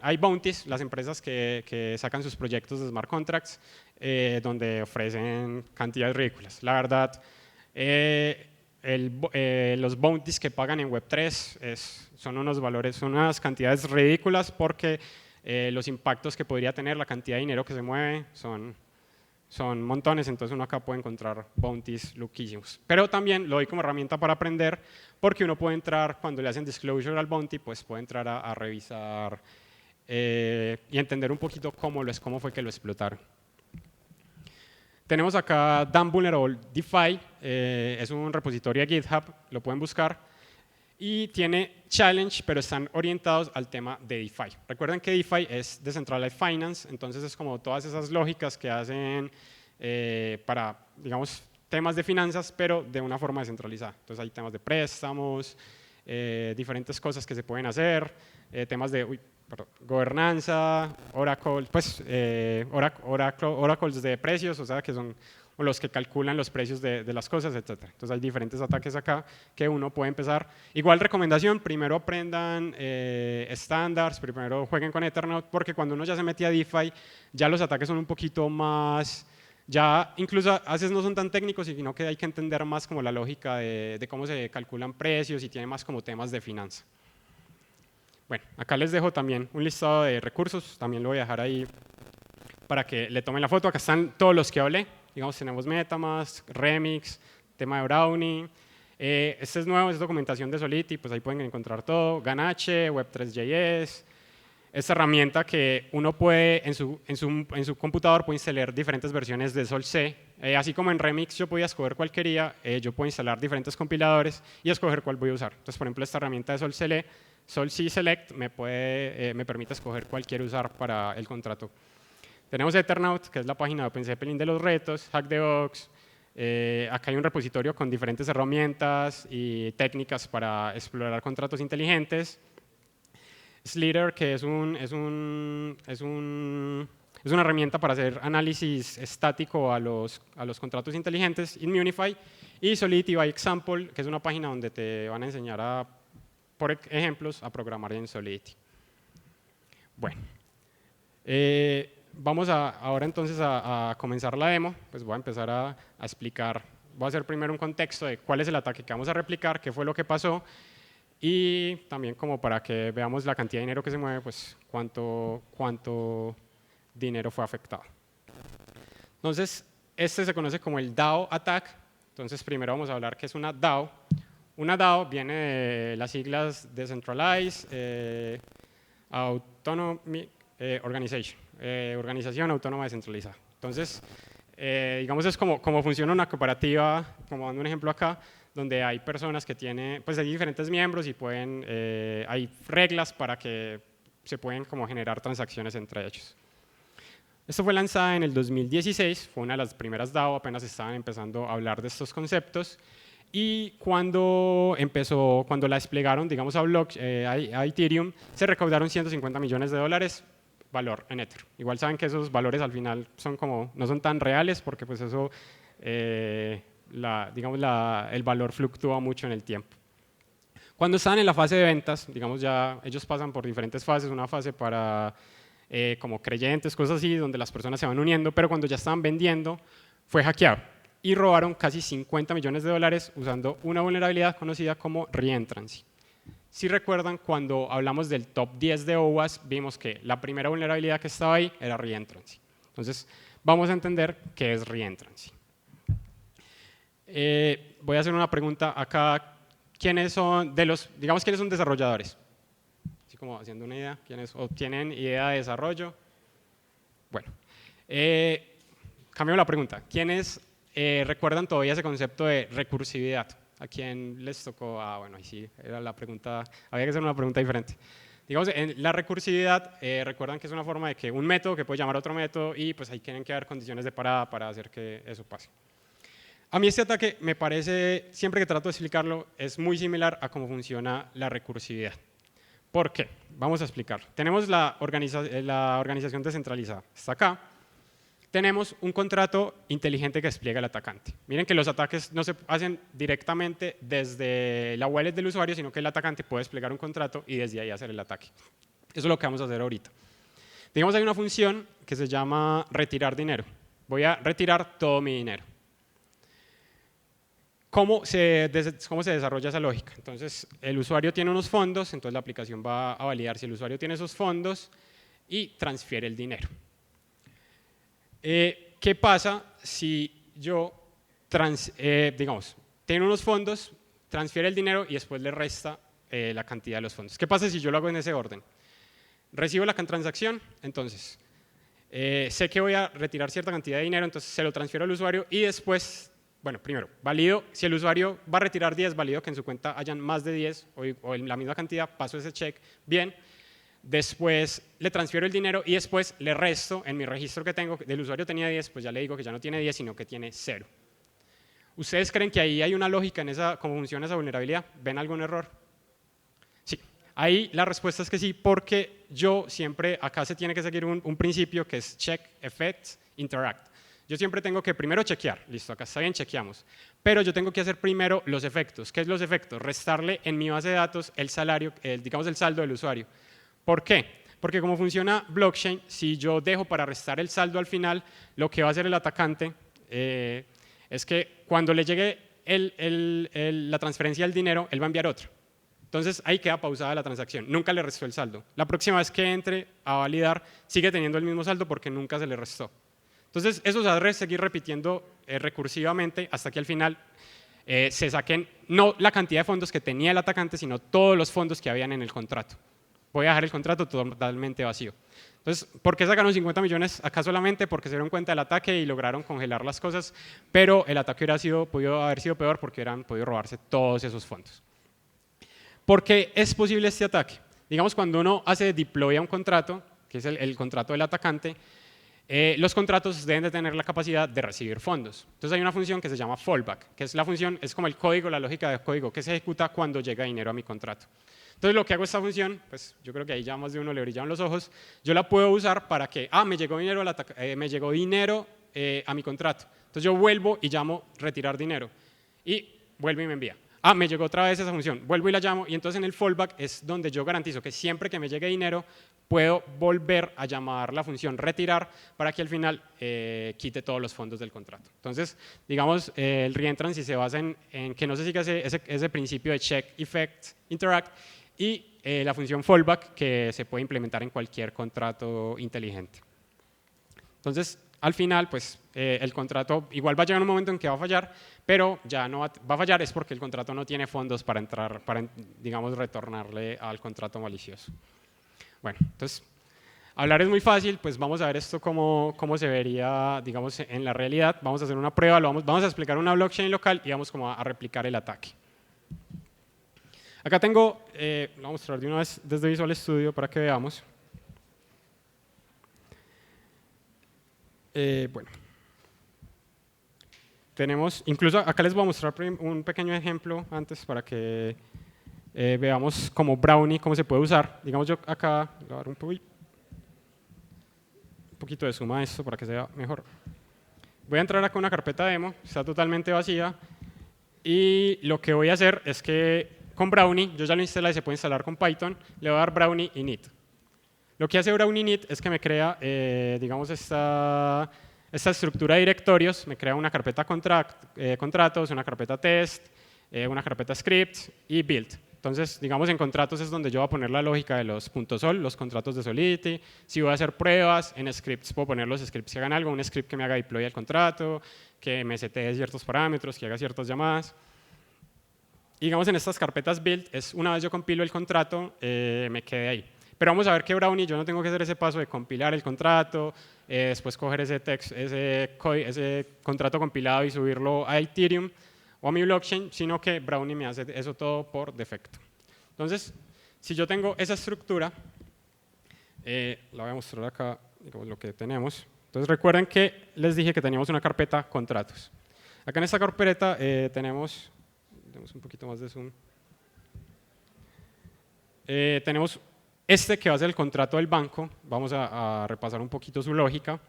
hay bounties, las empresas que sacan sus proyectos de smart contracts, donde ofrecen cantidades ridículas. La verdad, los bounties que pagan en Web3 son unas cantidades ridículas, porque los impactos que podría tener, la cantidad de dinero que se mueve, son montones. Entonces uno acá puede encontrar bounties loquísimos. Pero también lo doy como herramienta para aprender, porque uno puede entrar, cuando le hacen disclosure al bounty, pues puede entrar a revisar y entender un poquito cómo fue que lo explotaron. Tenemos acá Damn Vulnerable DeFi, es un repositorio de GitHub, lo pueden buscar. Y tiene challenge, pero están orientados al tema de DeFi. Recuerden que DeFi es Decentralized Finance, entonces es como todas esas lógicas que hacen para, digamos, temas de finanzas, pero de una forma descentralizada. Entonces hay temas de préstamos, diferentes cosas que se pueden hacer, temas de gobernanza, oracles de precios, o sea, que son los que calculan los precios de las cosas, etc. Entonces hay diferentes ataques acá que uno puede empezar. Igual recomendación, primero aprendan estándares, primero jueguen con Eternaut, porque cuando uno ya se mete a DeFi, ya los ataques son un poquito más, ya incluso a veces no son tan técnicos, sino que hay que entender más como la lógica de cómo se calculan precios, y tiene más como temas de finanza. Bueno, acá les dejo también un listado de recursos, también lo voy a dejar ahí para que le tomen la foto. Acá están todos los que hablé. Digamos, tenemos MetaMask, Remix, tema de Brownie. Este es nuevo, es documentación de Solidity, pues ahí pueden encontrar todo. Ganache, Web3.js. Esta herramienta que uno puede, en su computador, puede instalar diferentes versiones de Sol C. Así como en Remix yo podía escoger cuál quería, yo puedo instalar diferentes compiladores y escoger cuál voy a usar. Entonces, por ejemplo, esta herramienta de Sol C Select me permite escoger cuál quiero usar para el contrato. Tenemos Ethernaut, que es la página de OpenZeppelin de los retos, HackTheBox. Acá hay un repositorio con diferentes herramientas y técnicas para explorar contratos inteligentes. Slither, que es una herramienta para hacer análisis estático a los contratos inteligentes, Immunify, y Solidity by Example, que es una página donde te van a enseñar por ejemplos a programar en Solidity. Bueno, vamos ahora entonces a comenzar la demo. Pues voy a empezar a explicar, voy a hacer primero un contexto de cuál es el ataque que vamos a replicar, qué fue lo que pasó, y también como para que veamos la cantidad de dinero que se mueve, pues cuánto dinero fue afectado. Entonces, este se conoce como el DAO Attack. Entonces, primero vamos a hablar qué es una DAO. Una DAO viene de las siglas Decentralized Autonomy Organization, Organización Autónoma Descentralizada. Entonces, digamos es como funciona una cooperativa, como dando un ejemplo acá, donde hay personas que tienen, pues hay diferentes miembros y hay reglas para que se pueden como generar transacciones entre ellos. Esto fue lanzada en el 2016, fue una de las primeras DAO, apenas estaban empezando a hablar de estos conceptos. Y cuando la desplegaron, digamos, a Ethereum, se recaudaron 150 millones de dólares, valor en Ether. Igual saben que esos valores al final no son tan reales porque pues eso, el valor fluctúa mucho en el tiempo. Cuando están en la fase de ventas, digamos ya ellos pasan por diferentes fases, una fase para como creyentes, cosas así, donde las personas se van uniendo, pero cuando ya estaban vendiendo, fue hackeado y robaron casi 50 millones de dólares usando una vulnerabilidad conocida como reentrancy. Si recuerdan, cuando hablamos del top 10 de OWASP, vimos que la primera vulnerabilidad que estaba ahí era reentrancy. Entonces, vamos a entender qué es reentrancy. Voy a hacer una pregunta acá. ¿Quiénes son desarrolladores? Así como haciendo una idea. ¿Quiénes tienen idea de desarrollo? Bueno, cambio la pregunta. ¿Quiénes recuerdan todavía ese concepto de recursividad? ¿A quién les tocó? Bueno, ahí sí, era la pregunta, había que hacer una pregunta diferente. Digamos, en la recursividad, recuerdan que es una forma de que un método que puede llamar a otro método y pues ahí tienen que haber condiciones de parada para hacer que eso pase. A mí este ataque me parece, siempre que trato de explicarlo, es muy similar a cómo funciona la recursividad. ¿Por qué? Vamos a explicar. Tenemos la organización descentralizada, está acá. Tenemos un contrato inteligente que despliega el atacante. Miren que los ataques no se hacen directamente desde la wallet del usuario, sino que el atacante puede desplegar un contrato y desde ahí hacer el ataque. Eso es lo que vamos a hacer ahorita. Digamos, hay una función que se llama retirar dinero. Voy a retirar todo mi dinero. ¿Cómo se desarrolla esa lógica? Entonces, el usuario tiene unos fondos, entonces la aplicación va a validar si el usuario tiene esos fondos y transfiere el dinero. ¿Qué pasa si yo, tiene unos fondos, transfiere el dinero y después le resta la cantidad de los fondos? ¿Qué pasa si yo lo hago en ese orden? Recibo la transacción, entonces sé que voy a retirar cierta cantidad de dinero, entonces se lo transfiero al usuario y después, bueno, primero, valido, si el usuario va a retirar 10, valido que en su cuenta hayan más de 10 o en la misma cantidad, paso ese check, bien. Después le transfiero el dinero y después le resto en mi registro que tengo, del usuario tenía 10, pues ya le digo que ya no tiene 10, sino que tiene 0. ¿Ustedes creen que ahí hay una lógica en cómo funciona esa vulnerabilidad? ¿Ven algún error? Sí, ahí la respuesta es que sí, porque acá se tiene que seguir un principio que es check, effects, interact. Yo siempre tengo que primero chequear, listo, acá está bien, chequeamos, pero yo tengo que hacer primero los efectos. ¿Qué es los efectos? Restarle en mi base de datos el salario, digamos el saldo del usuario. ¿Por qué? Porque como funciona blockchain, si yo dejo para restar el saldo al final, lo que va a hacer el atacante es que cuando le llegue la transferencia del dinero, él va a enviar otro. Entonces ahí queda pausada la transacción, nunca le restó el saldo. La próxima vez que entre a validar, sigue teniendo el mismo saldo porque nunca se le restó. Entonces eso se va a seguir repitiendo recursivamente hasta que al final se saquen no la cantidad de fondos que tenía el atacante, sino todos los fondos que habían en el contrato. Voy a dejar el contrato totalmente vacío. Entonces, ¿por qué sacaron 50 millones acá solamente? Porque se dieron cuenta del ataque y lograron congelar las cosas, pero el ataque podido haber sido peor porque hubieran podido robarse todos esos fondos. ¿Por qué es posible este ataque? Digamos, cuando uno hace deploy a un contrato, que es el contrato del atacante, los contratos deben de tener la capacidad de recibir fondos. Entonces hay una función que se llama fallback, que es la función, es como el código, la lógica de código que se ejecuta cuando llega dinero a mi contrato. Entonces lo que hago esta función, pues yo creo que ahí ya más de uno le brillaban los ojos, yo la puedo usar para que, me llegó dinero a mi contrato. Entonces yo vuelvo y llamo retirar dinero y vuelvo y me envía. Me llegó otra vez esa función, vuelvo y la llamo y entonces en el fallback es donde yo garantizo que siempre que me llegue dinero puedo volver a llamar la función retirar para que al final quite todos los fondos del contrato. Entonces, digamos, el reentrance se basa en que no se siga ese principio de check, effect, interact y la función fallback que se puede implementar en cualquier contrato inteligente. Entonces, al final, pues el contrato igual va a llegar un momento en que va a fallar, pero ya no va a fallar es porque el contrato no tiene fondos para digamos, retornarle al contrato malicioso. Bueno, entonces, hablar es muy fácil, pues vamos a ver esto cómo se vería, digamos, en la realidad. Vamos a hacer una prueba, vamos a explicar una blockchain local y vamos como a replicar el ataque. Acá tengo, lo voy a mostrar de una vez desde Visual Studio para que veamos. Bueno, tenemos, incluso acá les voy a mostrar un pequeño ejemplo antes para que veamos como Brownie, cómo se puede usar. Digamos yo acá, voy a dar un poquito de suma a esto para que se vea mejor. Voy a entrar acá a una carpeta demo, está totalmente vacía y lo que voy a hacer es que con Brownie, yo ya lo instalé y se puede instalar con Python, le voy a dar Brownie init. Lo que hace Brownie init es que me crea, digamos, esta estructura de directorios, me crea una carpeta contratos, una carpeta test, una carpeta scripts y build. Entonces, digamos, en contratos es donde yo voy a poner la lógica de los .sol, los contratos de Solidity. Si voy a hacer pruebas, en scripts puedo poner los scripts que hagan algo, un script que me haga deploy al contrato, que me setee ciertos parámetros, que haga ciertas llamadas. Y digamos, en estas carpetas build, es una vez yo compilo el contrato, me quedé ahí. Pero vamos a ver que Brownie, yo no tengo que hacer ese paso de compilar el contrato, después coger ese contrato compilado y subirlo a Ethereum o a mi blockchain, sino que Brownie me hace eso todo por defecto. Entonces, si yo tengo esa estructura, la voy a mostrar acá, digamos, lo que tenemos. Entonces, recuerden que les dije que teníamos una carpeta contratos. Acá en esta carpeta tenemos un poquito más de zoom. Tenemos que va a ser el contrato del banco. Vamos a repasar un poquito su lógica.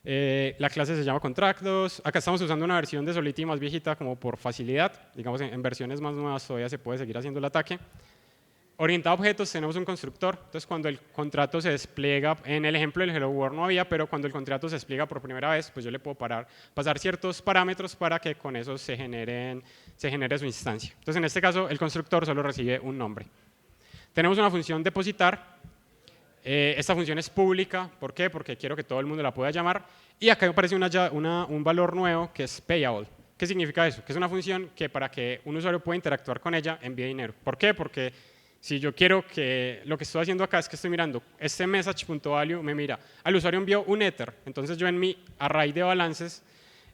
La clase se llama contratos. Acá estamos usando una versión de Solidity más viejita como por facilidad. Digamos, en versiones más nuevas todavía se puede seguir haciendo el ataque. Orientado a objetos tenemos un constructor. Entonces, cuando el contrato se despliega, en el ejemplo del Hello World no había, pero cuando el contrato se despliega por primera vez, pues yo le puedo pasar ciertos parámetros para que con eso se genere su instancia. Entonces, en este caso, el constructor solo recibe un nombre. Tenemos una función depositar. Esta función es pública. ¿Por qué? Porque quiero que todo el mundo la pueda llamar. Y acá aparece un valor nuevo que es payable. ¿Qué significa eso? Que es una función que para que un usuario pueda interactuar con ella envíe dinero. ¿Por qué? Porque si yo quiero que lo que estoy haciendo acá es que estoy mirando este message.value, me mira, al usuario envió un Ether. Entonces yo en mi array de balances,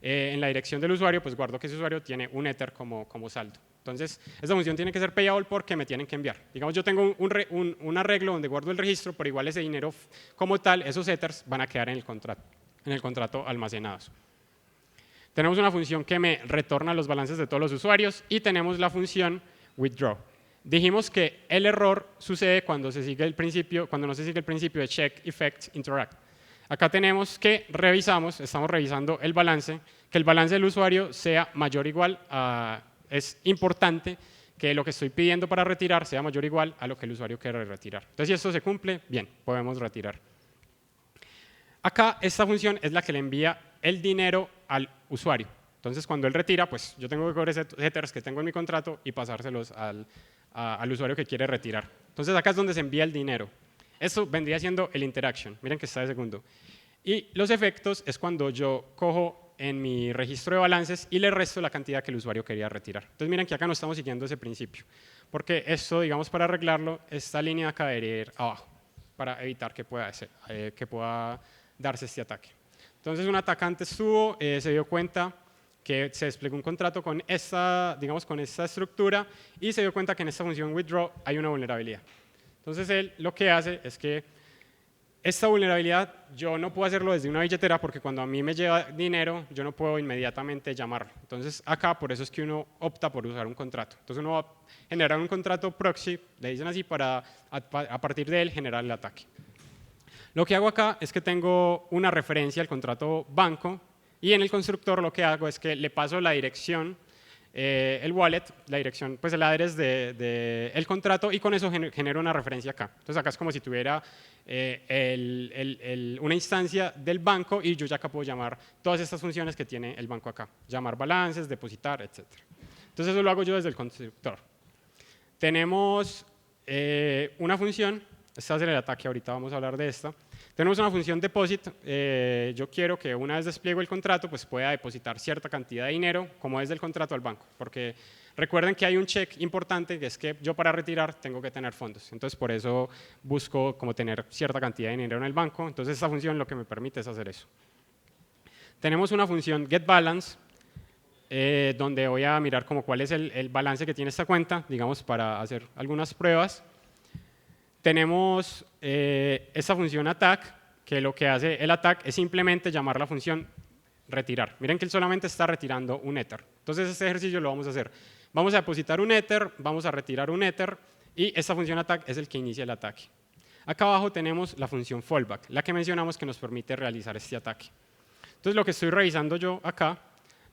en la dirección del usuario, pues guardo que ese usuario tiene un Ether como saldo. Entonces, esta función tiene que ser payable porque me tienen que enviar. Digamos, yo tengo un arreglo donde guardo el registro, pero igual ese dinero como tal, esos Ethers van a quedar en el contrato almacenados. Tenemos una función que me retorna los balances de todos los usuarios y tenemos la función withdraw. Dijimos que el error sucede cuando no se sigue el principio de check, effect, interact. Acá tenemos que estamos revisando el balance, que el balance del usuario sea mayor o igual a... Es importante que lo que estoy pidiendo para retirar sea mayor o igual a lo que el usuario quiere retirar. Entonces, si esto se cumple, bien, podemos retirar. Acá, esta función es la que le envía el dinero al usuario. Entonces, cuando él retira, pues yo tengo que coger esos Ethers que tengo en mi contrato y pasárselos al usuario que quiere retirar. Entonces, acá es donde se envía el dinero. Esto vendría siendo el interaction. Miren que está de segundo. Y los efectos es cuando yo cojo en mi registro de balances y le resto la cantidad que el usuario quería retirar. Entonces miren que acá no estamos siguiendo ese principio, porque esto, digamos, para arreglarlo, esta línea acá debería ir abajo, para evitar que pueda darse este ataque. Entonces un atacante estuvo, se dio cuenta que se desplegó un contrato con esta, digamos, con esta estructura y se dio cuenta que en esta función withdraw hay una vulnerabilidad. Entonces él lo que hace es que esta vulnerabilidad yo no puedo hacerlo desde una billetera porque cuando a mí me llega dinero yo no puedo inmediatamente llamarlo. Entonces acá por eso es que uno opta por usar un contrato. Entonces uno va a generar un contrato proxy, le dicen así, para a partir de él generar el ataque. Lo que hago acá es que tengo una referencia al contrato banco y en el constructor lo que hago es que le paso la dirección, el wallet, la dirección, pues el address del contrato y con eso genero una referencia acá. Entonces acá es como si tuviera una instancia del banco y yo ya acá puedo llamar todas estas funciones que tiene el banco acá. Llamar balances, depositar, etc. Entonces eso lo hago yo desde el constructor. Tenemos una función, este va a ser el ataque, ahorita vamos a hablar de esta. Tenemos una función deposit, yo quiero que una vez despliego el contrato pues pueda depositar cierta cantidad de dinero como es del contrato al banco, porque recuerden que hay un check importante que es que yo para retirar tengo que tener fondos, entonces por eso busco como tener cierta cantidad de dinero en el banco, entonces esta función lo que me permite es hacer eso. Tenemos una función getBalance, donde voy a mirar como cuál es el balance que tiene esta cuenta, digamos para hacer algunas pruebas. Tenemos esta función attack, que lo que hace el attack es simplemente llamar la función retirar. Miren que él solamente está retirando un Ether. Entonces este ejercicio lo vamos a hacer. Vamos a depositar un Ether, vamos a retirar un Ether y esta función attack es el que inicia el ataque. Acá abajo tenemos la función fallback, la que mencionamos que nos permite realizar este ataque. Entonces lo que estoy revisando yo acá,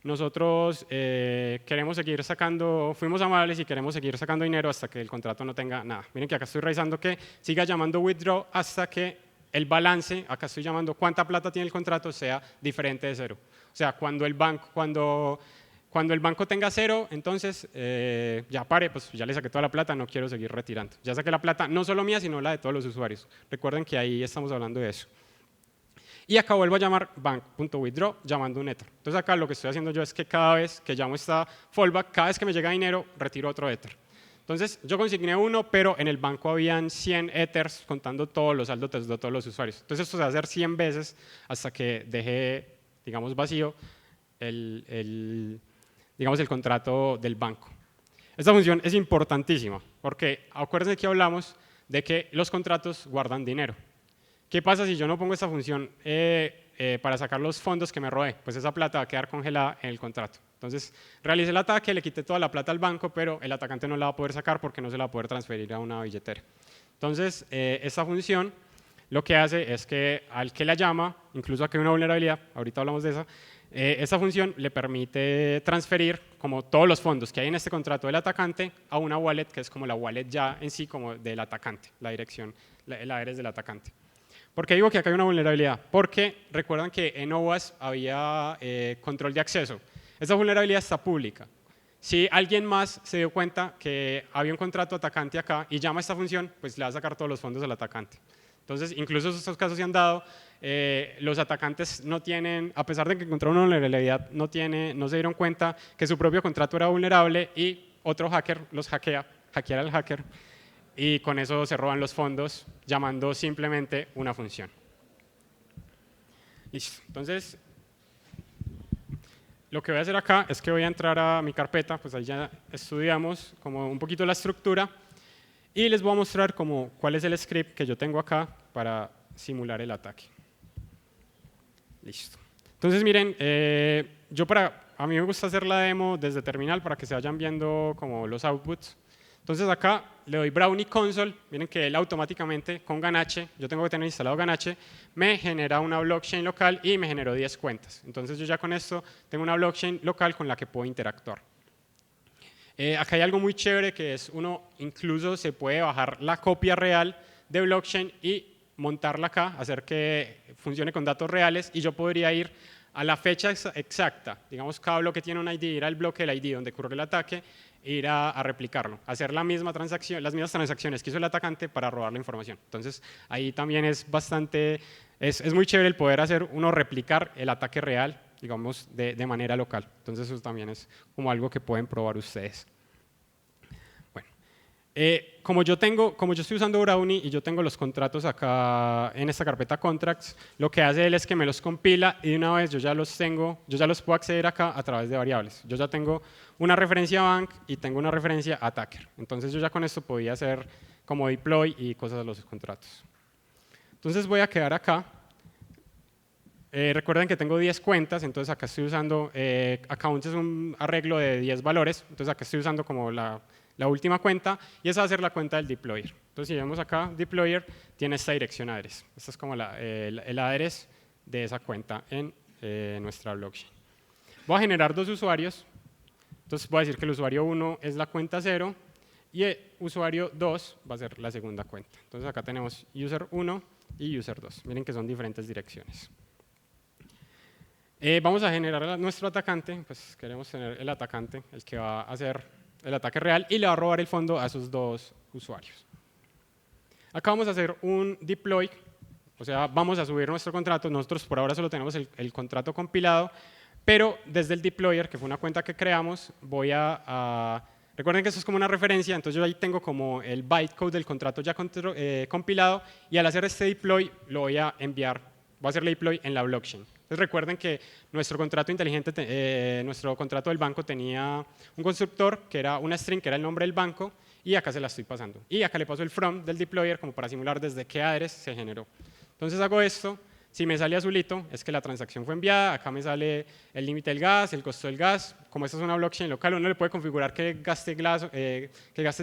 nosotros queremos seguir sacando, fuimos amables y queremos seguir sacando dinero hasta que el contrato no tenga nada. Miren que acá estoy revisando que siga llamando withdraw hasta que el balance, acá estoy llamando cuánta plata tiene el contrato, sea diferente de cero. O sea, cuando el banco tenga cero, entonces ya pare, pues ya le saqué toda la plata, no quiero seguir retirando. Ya saqué la plata, no solo mía, sino la de todos los usuarios. Recuerden que ahí estamos hablando de eso. Y acá vuelvo a llamar bank.withdraw llamando un Ether. Entonces acá lo que estoy haciendo yo es que cada vez que llamo esta fallback, cada vez que me llega dinero, retiro otro Ether. Entonces yo consigné uno, pero en el banco habían 100 Ethers contando todos los saldos de todos los usuarios. Entonces esto se va a hacer 100 veces hasta que deje, digamos, vacío el contrato del banco. Esta función es importantísima porque acuérdense que hablamos de que los contratos guardan dinero. ¿Qué pasa si yo no pongo esta función para sacar los fondos que me robé? Pues esa plata va a quedar congelada en el contrato. Entonces, realicé el ataque, le quité toda la plata al banco, pero el atacante no la va a poder sacar porque no se la va a poder transferir a una billetera. Entonces, esta función lo que hace es que al que la llama, incluso aquí hay una vulnerabilidad, ahorita hablamos de esa, esta función le permite transferir como todos los fondos que hay en este contrato del atacante a una wallet que es como la wallet ya en sí como del atacante, la dirección, el address del atacante. ¿Por qué digo que acá hay una vulnerabilidad? Porque recuerdan que en OWASP había control de acceso. Esa vulnerabilidad está pública. Si alguien más se dio cuenta que había un contrato atacante acá y llama a esta función, pues le va a sacar todos los fondos al atacante. Entonces, incluso estos casos se han dado, los atacantes no tienen, a pesar de que encontraron una vulnerabilidad, no se dieron cuenta que su propio contrato era vulnerable y otro hacker los hackea al hacker, y con eso se roban los fondos llamando simplemente una función. Listo. Entonces, lo que voy a hacer acá es que voy a entrar a mi carpeta, pues ahí ya estudiamos como un poquito la estructura y les voy a mostrar como cuál es el script que yo tengo acá para simular el ataque. Listo. Entonces, miren, a mí me gusta hacer la demo desde terminal para que se vayan viendo como los outputs. Entonces acá le doy Brownie Console, miren que él automáticamente con Ganache, yo tengo que tener instalado Ganache, me genera una blockchain local y me generó 10 cuentas. Entonces yo ya con esto tengo una blockchain local con la que puedo interactuar. Acá hay algo muy chévere que es uno incluso se puede bajar la copia real de blockchain y montarla acá, hacer que funcione con datos reales y yo podría ir a la fecha exacta, digamos cada bloque tiene un ID, ir al bloque del ID donde ocurrió el ataque, ir a replicarlo, hacer la misma transacción, las mismas transacciones que hizo el atacante para robar la información. Entonces ahí también es muy chévere el poder hacer replicar el ataque real digamos, de manera local. Entonces eso también es como algo que pueden probar ustedes. Bueno, como yo estoy usando Brownie y yo tengo los contratos acá en esta carpeta contracts, lo que hace él es que me los compila y de una vez yo ya los puedo acceder acá a través de variables. Yo ya tengo una referencia a bank y tengo una referencia a attacker. Entonces yo ya con esto podía hacer como deploy y cosas de los contratos. Entonces voy a quedar acá. Recuerden que tengo 10 cuentas, entonces acá estoy usando, accounts es un arreglo de 10 valores, entonces acá estoy usando como la última cuenta y esa va a ser la cuenta del deployer. Entonces si vemos acá, deployer tiene esta dirección address. Esta es como el address de esa cuenta en nuestra blockchain. Voy a generar dos usuarios, entonces voy a decir que el usuario 1 es la cuenta 0 y el usuario 2 va a ser la segunda cuenta. Entonces acá tenemos user 1 y user 2. Miren que son diferentes direcciones. Vamos a generar nuestro atacante, pues queremos tener el atacante, el que va a hacer el ataque real y le va a robar el fondo a esos dos usuarios. Acá vamos a hacer un deploy, o sea, vamos a subir nuestro contrato. Nosotros por ahora solo tenemos el contrato compilado, pero desde el deployer, que fue una cuenta que creamos, recuerden que esto es como una referencia, entonces yo ahí tengo como el bytecode del contrato ya compilado y al hacer este deploy lo voy a enviar, voy a hacerle deploy en la blockchain. Entonces recuerden que nuestro contrato inteligente, nuestro contrato del banco tenía un constructor que era una string, que era el nombre del banco, y acá se la estoy pasando. Y acá le paso el from del deployer como para simular desde qué address se generó. Entonces hago esto, si me sale azulito es que la transacción fue enviada, acá me sale el límite del gas, el costo del gas. Como esta es una blockchain local, uno le puede configurar que gaste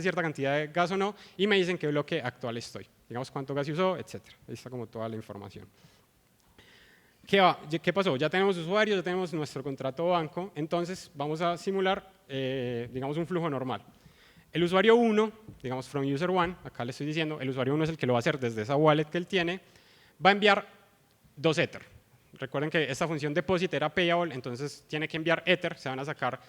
cierta cantidad de gas o no, y me dicen qué bloque actual estoy, digamos cuánto gas se usó, etc. Ahí está como toda la información. ¿Qué pasó? Ya tenemos usuarios, ya tenemos nuestro contrato banco, entonces vamos a simular, digamos, un flujo normal. El usuario 1, digamos from user 1, acá le estoy diciendo, el usuario 1 es el que lo va a hacer desde esa wallet que él tiene, va a enviar 2 Ether. Recuerden que esta función deposit era payable, entonces tiene que enviar Ether, se van a sacar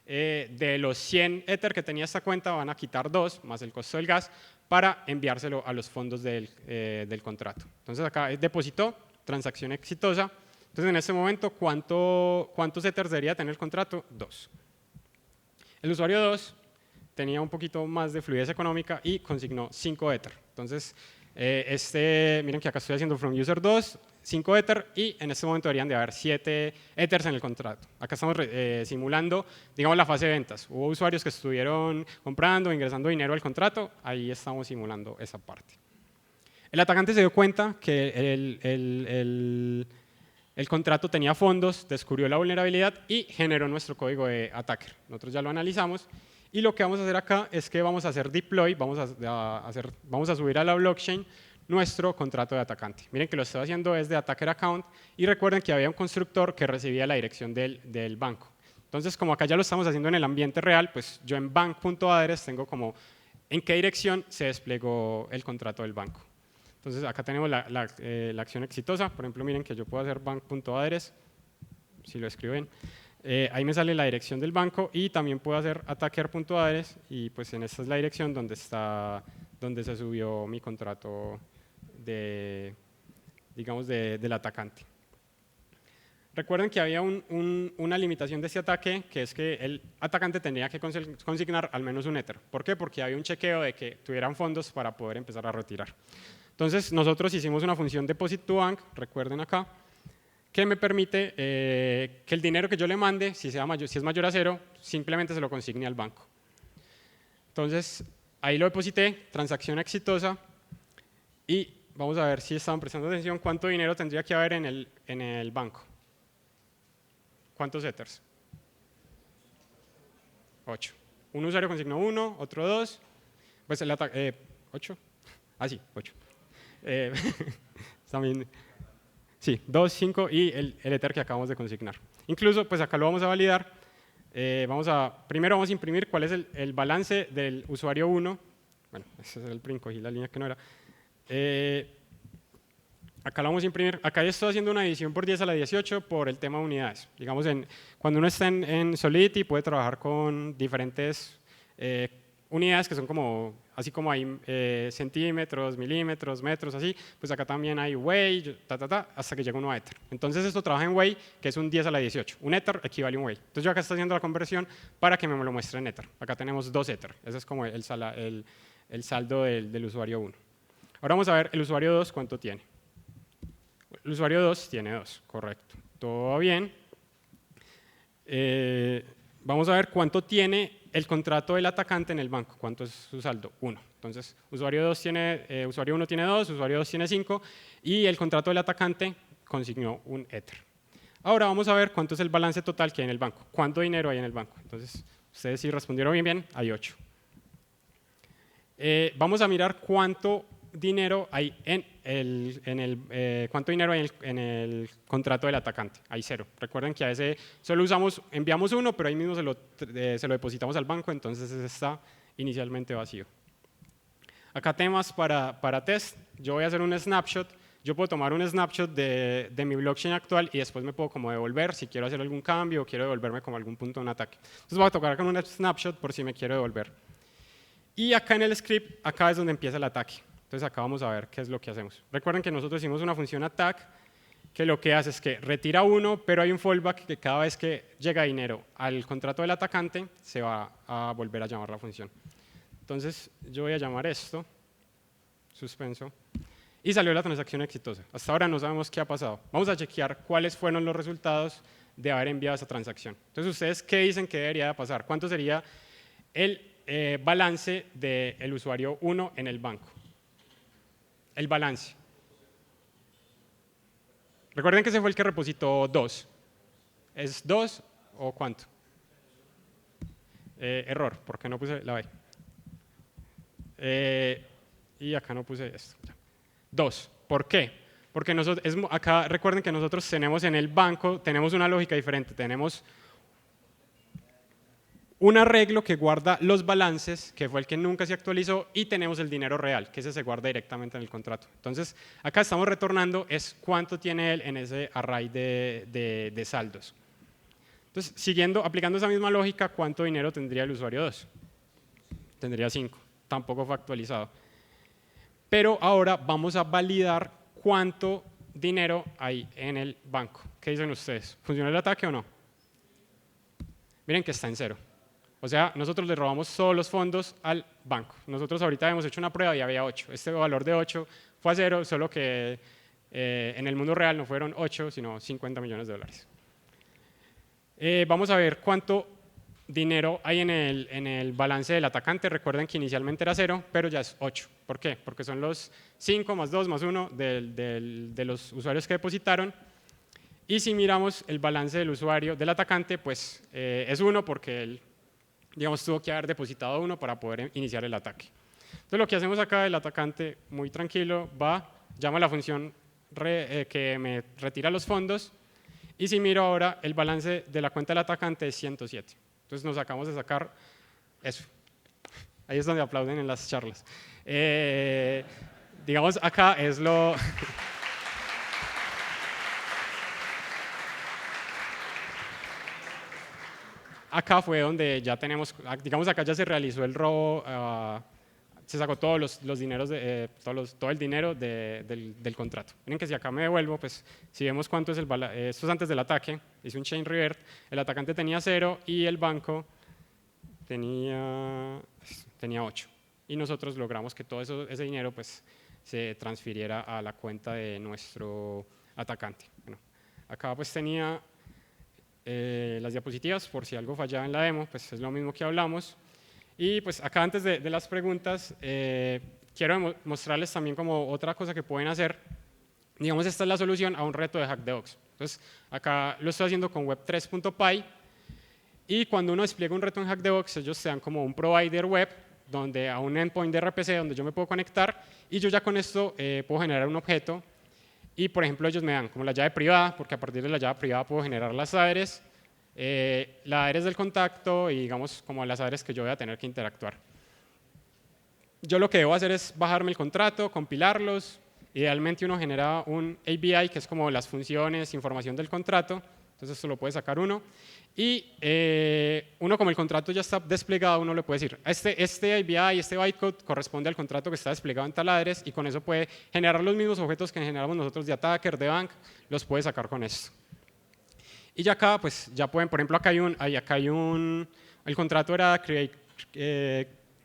de los 100 Ether que tenía esta cuenta, van a quitar 2 más el costo del gas para enviárselo a los fondos del contrato. Entonces acá depositó, transacción exitosa. Entonces en este momento, ¿cuántos Ethers debería tener el contrato? 2. El usuario 2 tenía un poquito más de fluidez económica y consignó 5 Ether. Entonces, miren que acá estoy haciendo from user 2, 5 Ether y en este momento deberían de haber 7 Ethers en el contrato. Acá estamos simulando, digamos, la fase de ventas. Hubo usuarios que estuvieron comprando, ingresando dinero al contrato, ahí estamos simulando esa parte. El atacante se dio cuenta que el contrato tenía fondos, descubrió la vulnerabilidad y generó nuestro código de attacker. Nosotros ya lo analizamos y lo que vamos a hacer acá es que vamos a hacer deploy, vamos a subir a la blockchain nuestro contrato de atacante. Miren que lo estoy haciendo desde attacker account y recuerden que había un constructor que recibía la dirección del banco. Entonces, como acá ya lo estamos haciendo en el ambiente real, pues yo en bank.address tengo como en qué dirección se desplegó el contrato del banco. Entonces acá tenemos la acción exitosa. Por ejemplo, miren que yo puedo hacer bank.address, si lo escriben. Ahí me sale la dirección del banco y también puedo hacer attacker.address y pues en esta es la dirección donde se subió mi contrato digamos del atacante. Recuerden que había una limitación de este ataque, que es que el atacante tendría que consignar al menos un Ether. ¿Por qué? Porque había un chequeo de que tuvieran fondos para poder empezar a retirar. Entonces, nosotros hicimos una función deposit to bank, recuerden acá, que me permite que el dinero que yo le mande, si es mayor a 0, simplemente se lo consigne al banco. Entonces, ahí lo deposité, transacción exitosa, y vamos a ver si estaban prestando atención cuánto dinero tendría que haber en el banco. ¿Cuántos Ethers? 8. Un usuario consignó 1, otro 2, pues el ataque, 8, sí, 8. También, sí, 2, 5 y el Ether que acabamos de consignar. Incluso, pues acá lo vamos a validar. Primero vamos a imprimir cuál es el balance del usuario 1. Bueno, ese es el print, cogí la línea que no era. Acá lo vamos a imprimir. Acá ya estoy haciendo una división por 10 a la 18 por el tema de unidades. Digamos, cuando uno está en Solidity puede trabajar con diferentes unidades que son como así como hay centímetros, milímetros, metros, así, pues acá también hay Wei, hasta que llega uno a Ether. Entonces esto trabaja en Wei, que es un 10 a la 18. Un Ether equivale a un Wei. Entonces yo acá estoy haciendo la conversión para que me lo muestre en Ether. Acá tenemos 2 Ether. Ese es como el saldo del usuario 1. Ahora vamos a ver el usuario 2 cuánto tiene. El usuario 2 tiene 2, correcto. Todo bien. Vamos a ver cuánto tiene el contrato del atacante en el banco, cuánto es su saldo, 1. Entonces, usuario 1 tiene 2, usuario 2 tiene 5 y el contrato del atacante consignó un Ether. Ahora vamos a ver cuánto es el balance total que hay en el banco, cuánto dinero hay en el banco. Entonces, ustedes si respondieron bien, hay 8. Vamos a mirar cuánto dinero hay cuánto dinero hay en el contrato del atacante. Hay 0. Recuerden que a ese solo enviamos 1, pero ahí mismo se lo depositamos al banco, entonces ese está inicialmente vacío. Acá temas para test. Yo voy a hacer un snapshot. Yo puedo tomar un snapshot de mi blockchain actual y después me puedo como devolver si quiero hacer algún cambio o quiero devolverme como algún punto de un ataque. Entonces voy a tocar con un snapshot por si me quiero devolver. Y acá en el script, acá es donde empieza el ataque. Entonces acá vamos a ver qué es lo que hacemos. Recuerden que nosotros hicimos una función attack que lo que hace es que retira 1, pero hay un fallback que cada vez que llega dinero al contrato del atacante se va a volver a llamar la función. Entonces yo voy a llamar esto, suspenso, y salió la transacción exitosa. Hasta ahora no sabemos qué ha pasado. Vamos a chequear cuáles fueron los resultados de haber enviado esa transacción. Entonces, ¿ustedes qué dicen que debería pasar? ¿Cuánto sería el balance del usuario 1 en el banco? El balance. Recuerden que ese fue el que repositó 2. ¿Es 2 o cuánto? Error, porque no puse la B. Y acá no puse esto. 2. ¿Por qué? Porque acá recuerden que nosotros tenemos en el banco, tenemos una lógica diferente. Tenemos un arreglo que guarda los balances, que fue el que nunca se actualizó, y tenemos el dinero real, que ese se guarda directamente en el contrato. Entonces, acá estamos retornando es cuánto tiene él en ese array de saldos. Entonces, aplicando esa misma lógica, ¿cuánto dinero tendría el usuario 2? Tendría 5. Tampoco fue actualizado. Pero ahora vamos a validar cuánto dinero hay en el banco. ¿Qué dicen ustedes? ¿Funciona el ataque o no? Miren que está en 0. O sea, nosotros le robamos todos los fondos al banco. Nosotros ahorita hemos hecho una prueba y había 8. Este valor de 8 fue a 0, solo que en el mundo real no fueron 8, sino 50 millones de dólares. Vamos a ver cuánto dinero hay en el balance del atacante. Recuerden que inicialmente era 0, pero ya es 8. ¿Por qué? Porque son los 5 más 2 más 1 de los usuarios que depositaron. Y si miramos el balance del usuario, del atacante, pues es 1 porque él, digamos, tuvo que haber depositado 1 para poder iniciar el ataque. Entonces lo que hacemos acá, el atacante muy tranquilo llama a la función que me retira los fondos, y si miro ahora, el balance de la cuenta del atacante es 107. Entonces nos acabamos de sacar eso. Ahí es donde aplauden en las charlas. Digamos, acá es lo... Acá fue donde ya tenemos, digamos, acá ya se realizó el robo, se sacó todos los dineros, todo el dinero del contrato. Miren que si acá me devuelvo, pues si vemos cuánto es esto es antes del ataque, hice un chain revert, el atacante tenía 0 y el banco tenía 8. Y nosotros logramos que todo ese dinero pues se transfiriera a la cuenta de nuestro atacante. Bueno, acá pues tenía las diapositivas, por si algo fallaba en la demo, pues es lo mismo que hablamos. Y pues acá antes de las preguntas, quiero mostrarles también como otra cosa que pueden hacer. Digamos, esta es la solución a un reto de HackTheBox. Entonces, acá lo estoy haciendo con web3.py, y cuando uno despliega un reto en HackTheBox, ellos te dan como un provider web donde a un endpoint de RPC donde yo me puedo conectar, y yo ya con esto puedo generar un objeto. Y, por ejemplo, ellos me dan como la llave privada, porque a partir de la llave privada puedo generar las adres, la adres del contacto y, digamos, como las adres que yo voy a tener que interactuar. Yo lo que debo hacer es bajarme el contrato, compilarlos. Idealmente uno genera un ABI, que es como las funciones, información del contrato. Entonces esto lo puede sacar uno. Y uno, como el contrato ya está desplegado, uno le puede decir, este ABI, este bytecode corresponde al contrato que está desplegado en tal address, y con eso puede generar los mismos objetos que generamos nosotros de attacker, de bank, los puede sacar con esto. Y ya acá, pues ya pueden, por ejemplo, acá hay un el contrato era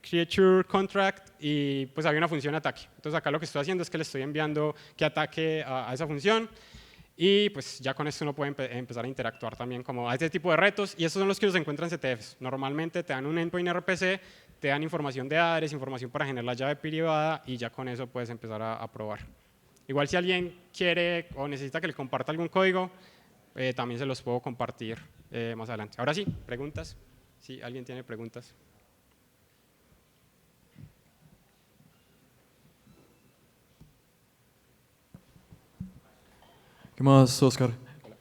creature contract, y pues había una función ataque. Entonces acá lo que estoy haciendo es que le estoy enviando que ataque a esa función. Y pues ya con esto uno puede empezar a interactuar también como a este tipo de retos, y estos son los que se encuentran en CTFs. Normalmente te dan un endpoint RPC, te dan información de address, información para generar la llave privada, y ya con eso puedes empezar a probar. Igual si alguien quiere o necesita que le comparta algún código, también se los puedo compartir más adelante. Ahora sí, preguntas. Si alguien tiene preguntas. ¿Qué más, Oscar?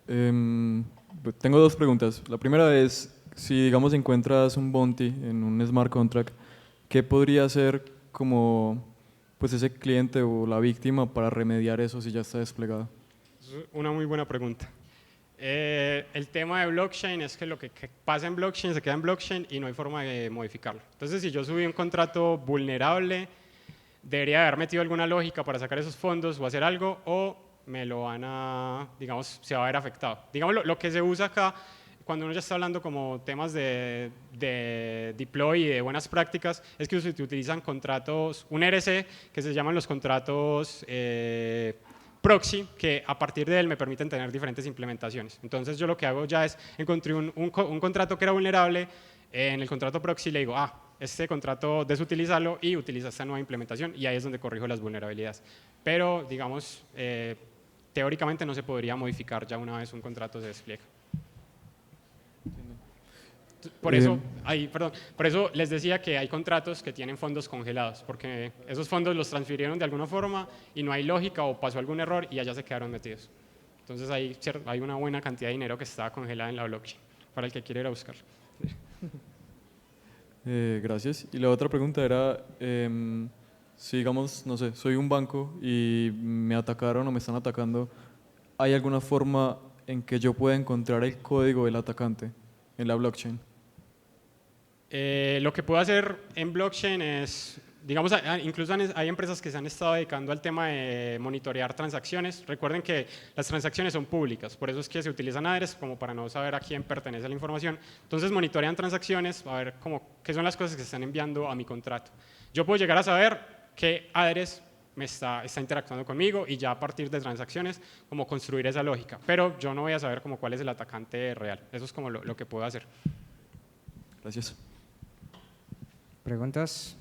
Tengo dos preguntas. La primera es, si digamos encuentras un bounty en un smart contract, ¿qué podría hacer como pues ese cliente o la víctima para remediar eso si ya está desplegado? Es una muy buena pregunta. El tema de blockchain es que lo que pasa en blockchain se queda en blockchain y no hay forma de modificarlo. Entonces, si yo subí un contrato vulnerable, debería haber metido alguna lógica para sacar esos fondos o hacer algo, o me lo van a, digamos, se va a ver afectado. Digamos, lo que se usa acá, cuando uno ya está hablando como temas de deploy y de buenas prácticas, es que se utilizan contratos, un RC, que se llaman los contratos proxy, que a partir de él me permiten tener diferentes implementaciones. Entonces yo lo que hago ya es, encontré un contrato que era vulnerable, en el contrato proxy le digo, este contrato desutilízalo y utiliza esta nueva implementación, y ahí es donde corrijo las vulnerabilidades. Pero, digamos, teóricamente no se podría modificar ya una vez un contrato se despliega. Por eso, por eso les decía que hay contratos que tienen fondos congelados, porque esos fondos los transfirieron de alguna forma y no hay lógica o pasó algún error y allá se quedaron metidos. Entonces hay una buena cantidad de dinero que está congelada en la blockchain, para el que quiere ir a buscar. Gracias. Y la otra pregunta era, si digamos, no sé, soy un banco y me atacaron o me están atacando, ¿hay alguna forma en que yo pueda encontrar el código del atacante en la blockchain? Lo que puedo hacer en blockchain es, digamos, incluso hay empresas que se han estado dedicando al tema de monitorear transacciones. Recuerden que las transacciones son públicas, por eso es que se utilizan address como para no saber a quién pertenece la información. Entonces monitorean transacciones a ver qué son las cosas que se están enviando a mi contrato. Yo puedo llegar a saber qué address está interactuando conmigo, y ya a partir de transacciones como construir esa lógica, pero yo no voy a saber como cuál es el atacante real. Eso es como lo que puedo hacer. Gracias. ¿Preguntas?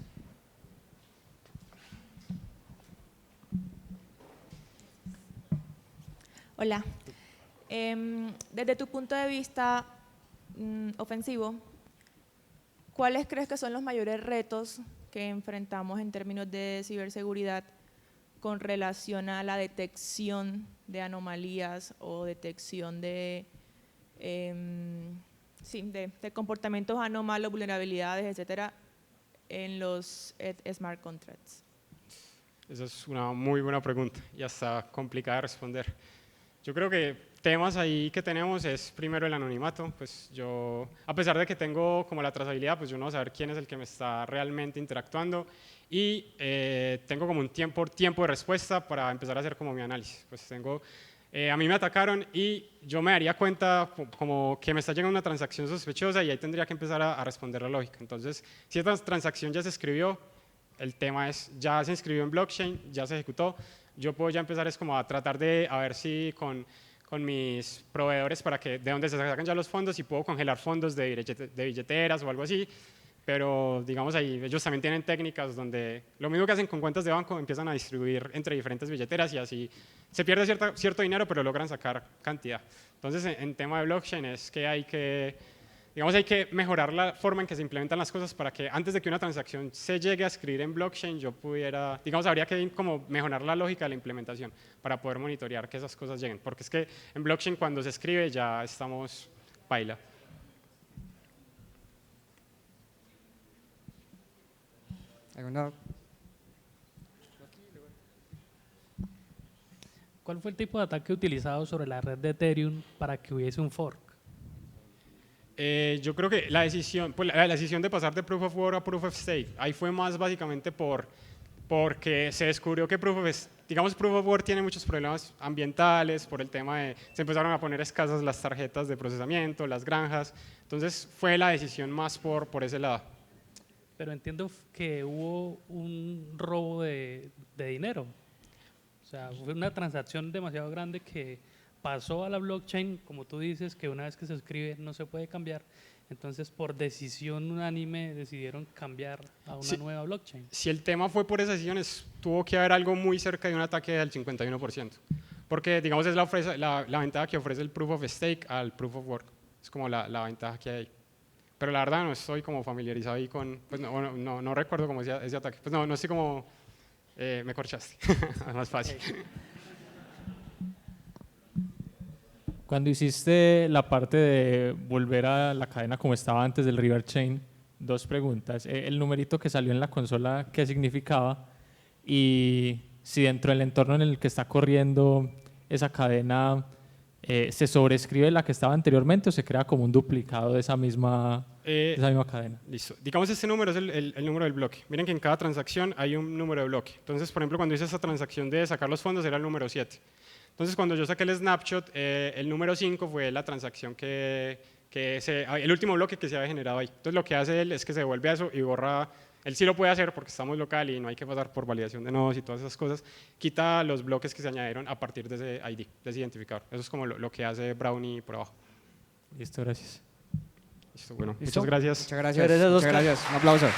Hola. Desde tu punto de vista ofensivo, ¿cuáles crees que son los mayores retos que enfrentamos en términos de ciberseguridad con relación a la detección de anomalías o detección de comportamientos anómalos, vulnerabilidades, etcétera, en los smart contracts? Esa es una muy buena pregunta y hasta complicada de responder. Yo creo que temas ahí que tenemos es primero el anonimato. Pues yo, a pesar de que tengo como la trazabilidad, pues yo no voy a saber quién es el que me está realmente interactuando, y tengo como un tiempo de respuesta para empezar a hacer como mi análisis. Pues a mí me atacaron y yo me daría cuenta como que me está llegando una transacción sospechosa, y ahí tendría que empezar a responder la lógica. Entonces, si esta transacción ya se escribió, el tema es, ya se inscribió en blockchain, ya se ejecutó, yo puedo ya empezar es como a tratar de a ver si con mis proveedores para que de dónde se sacan ya los fondos, y puedo congelar fondos de billeteras o algo así. Pero digamos ahí ellos también tienen técnicas donde lo mismo que hacen con cuentas de banco, empiezan a distribuir entre diferentes billeteras, y así se pierde cierto dinero, pero logran sacar cantidad. Entonces en tema de blockchain es que hay que mejorar la forma en que se implementan las cosas para que antes de que una transacción se llegue a escribir en blockchain, yo pudiera, digamos, habría que como mejorar la lógica de la implementación para poder monitorear que esas cosas lleguen, porque es que en blockchain cuando se escribe ya estamos paila. ¿Cuál fue el tipo de ataque utilizado sobre la red de Ethereum para que hubiese un fork? Yo creo que la decisión, pues la decisión de pasar de Proof of Work a Proof of Stake, ahí fue más básicamente porque se descubrió que Proof of Work tiene muchos problemas ambientales por el tema de, se empezaron a poner escasas las tarjetas de procesamiento, las granjas, entonces fue la decisión más por ese lado. Pero entiendo que hubo un robo de dinero. O sea, fue una transacción demasiado grande que pasó a la blockchain, como tú dices, que una vez que se escribe no se puede cambiar. Entonces, por decisión unánime, decidieron cambiar a una nueva blockchain. Si el tema fue por esas decisiones, tuvo que haber algo muy cerca de un ataque del 51%. Porque, digamos, es la ventaja que ofrece el Proof of Stake al Proof of Work. Es como la ventaja que hay ahí. Pero la verdad no estoy como familiarizado ahí con, pues no recuerdo cómo ese ataque. Pues no estoy como, me corchaste, más fácil. Cuando hiciste la parte de volver a la cadena como estaba antes del River Chain, dos preguntas. El numerito que salió en la consola, ¿qué significaba? Y si dentro del entorno en el que está corriendo esa cadena se sobrescribe la que estaba anteriormente o se crea como un duplicado de esa misma cadena. Listo. Digamos, este número es el número del bloque. Miren que en cada transacción hay un número de bloque. Entonces, por ejemplo, cuando hice esta transacción de sacar los fondos era el número 7. Entonces, cuando yo saqué el snapshot, el número 5 fue la transacción el último bloque que se había generado ahí. Entonces, lo que hace él es que se devuelve a eso y borra. Él sí lo puede hacer porque estamos local y no hay que pasar por validación de nodos y todas esas cosas. Quita los bloques que se añadieron a partir de ese ID, de ese identificador. Eso es como lo que hace Brownie por abajo. Listo, gracias. Listo, bueno, ¿Listo? muchas gracias. Muchas gracias. Un aplauso.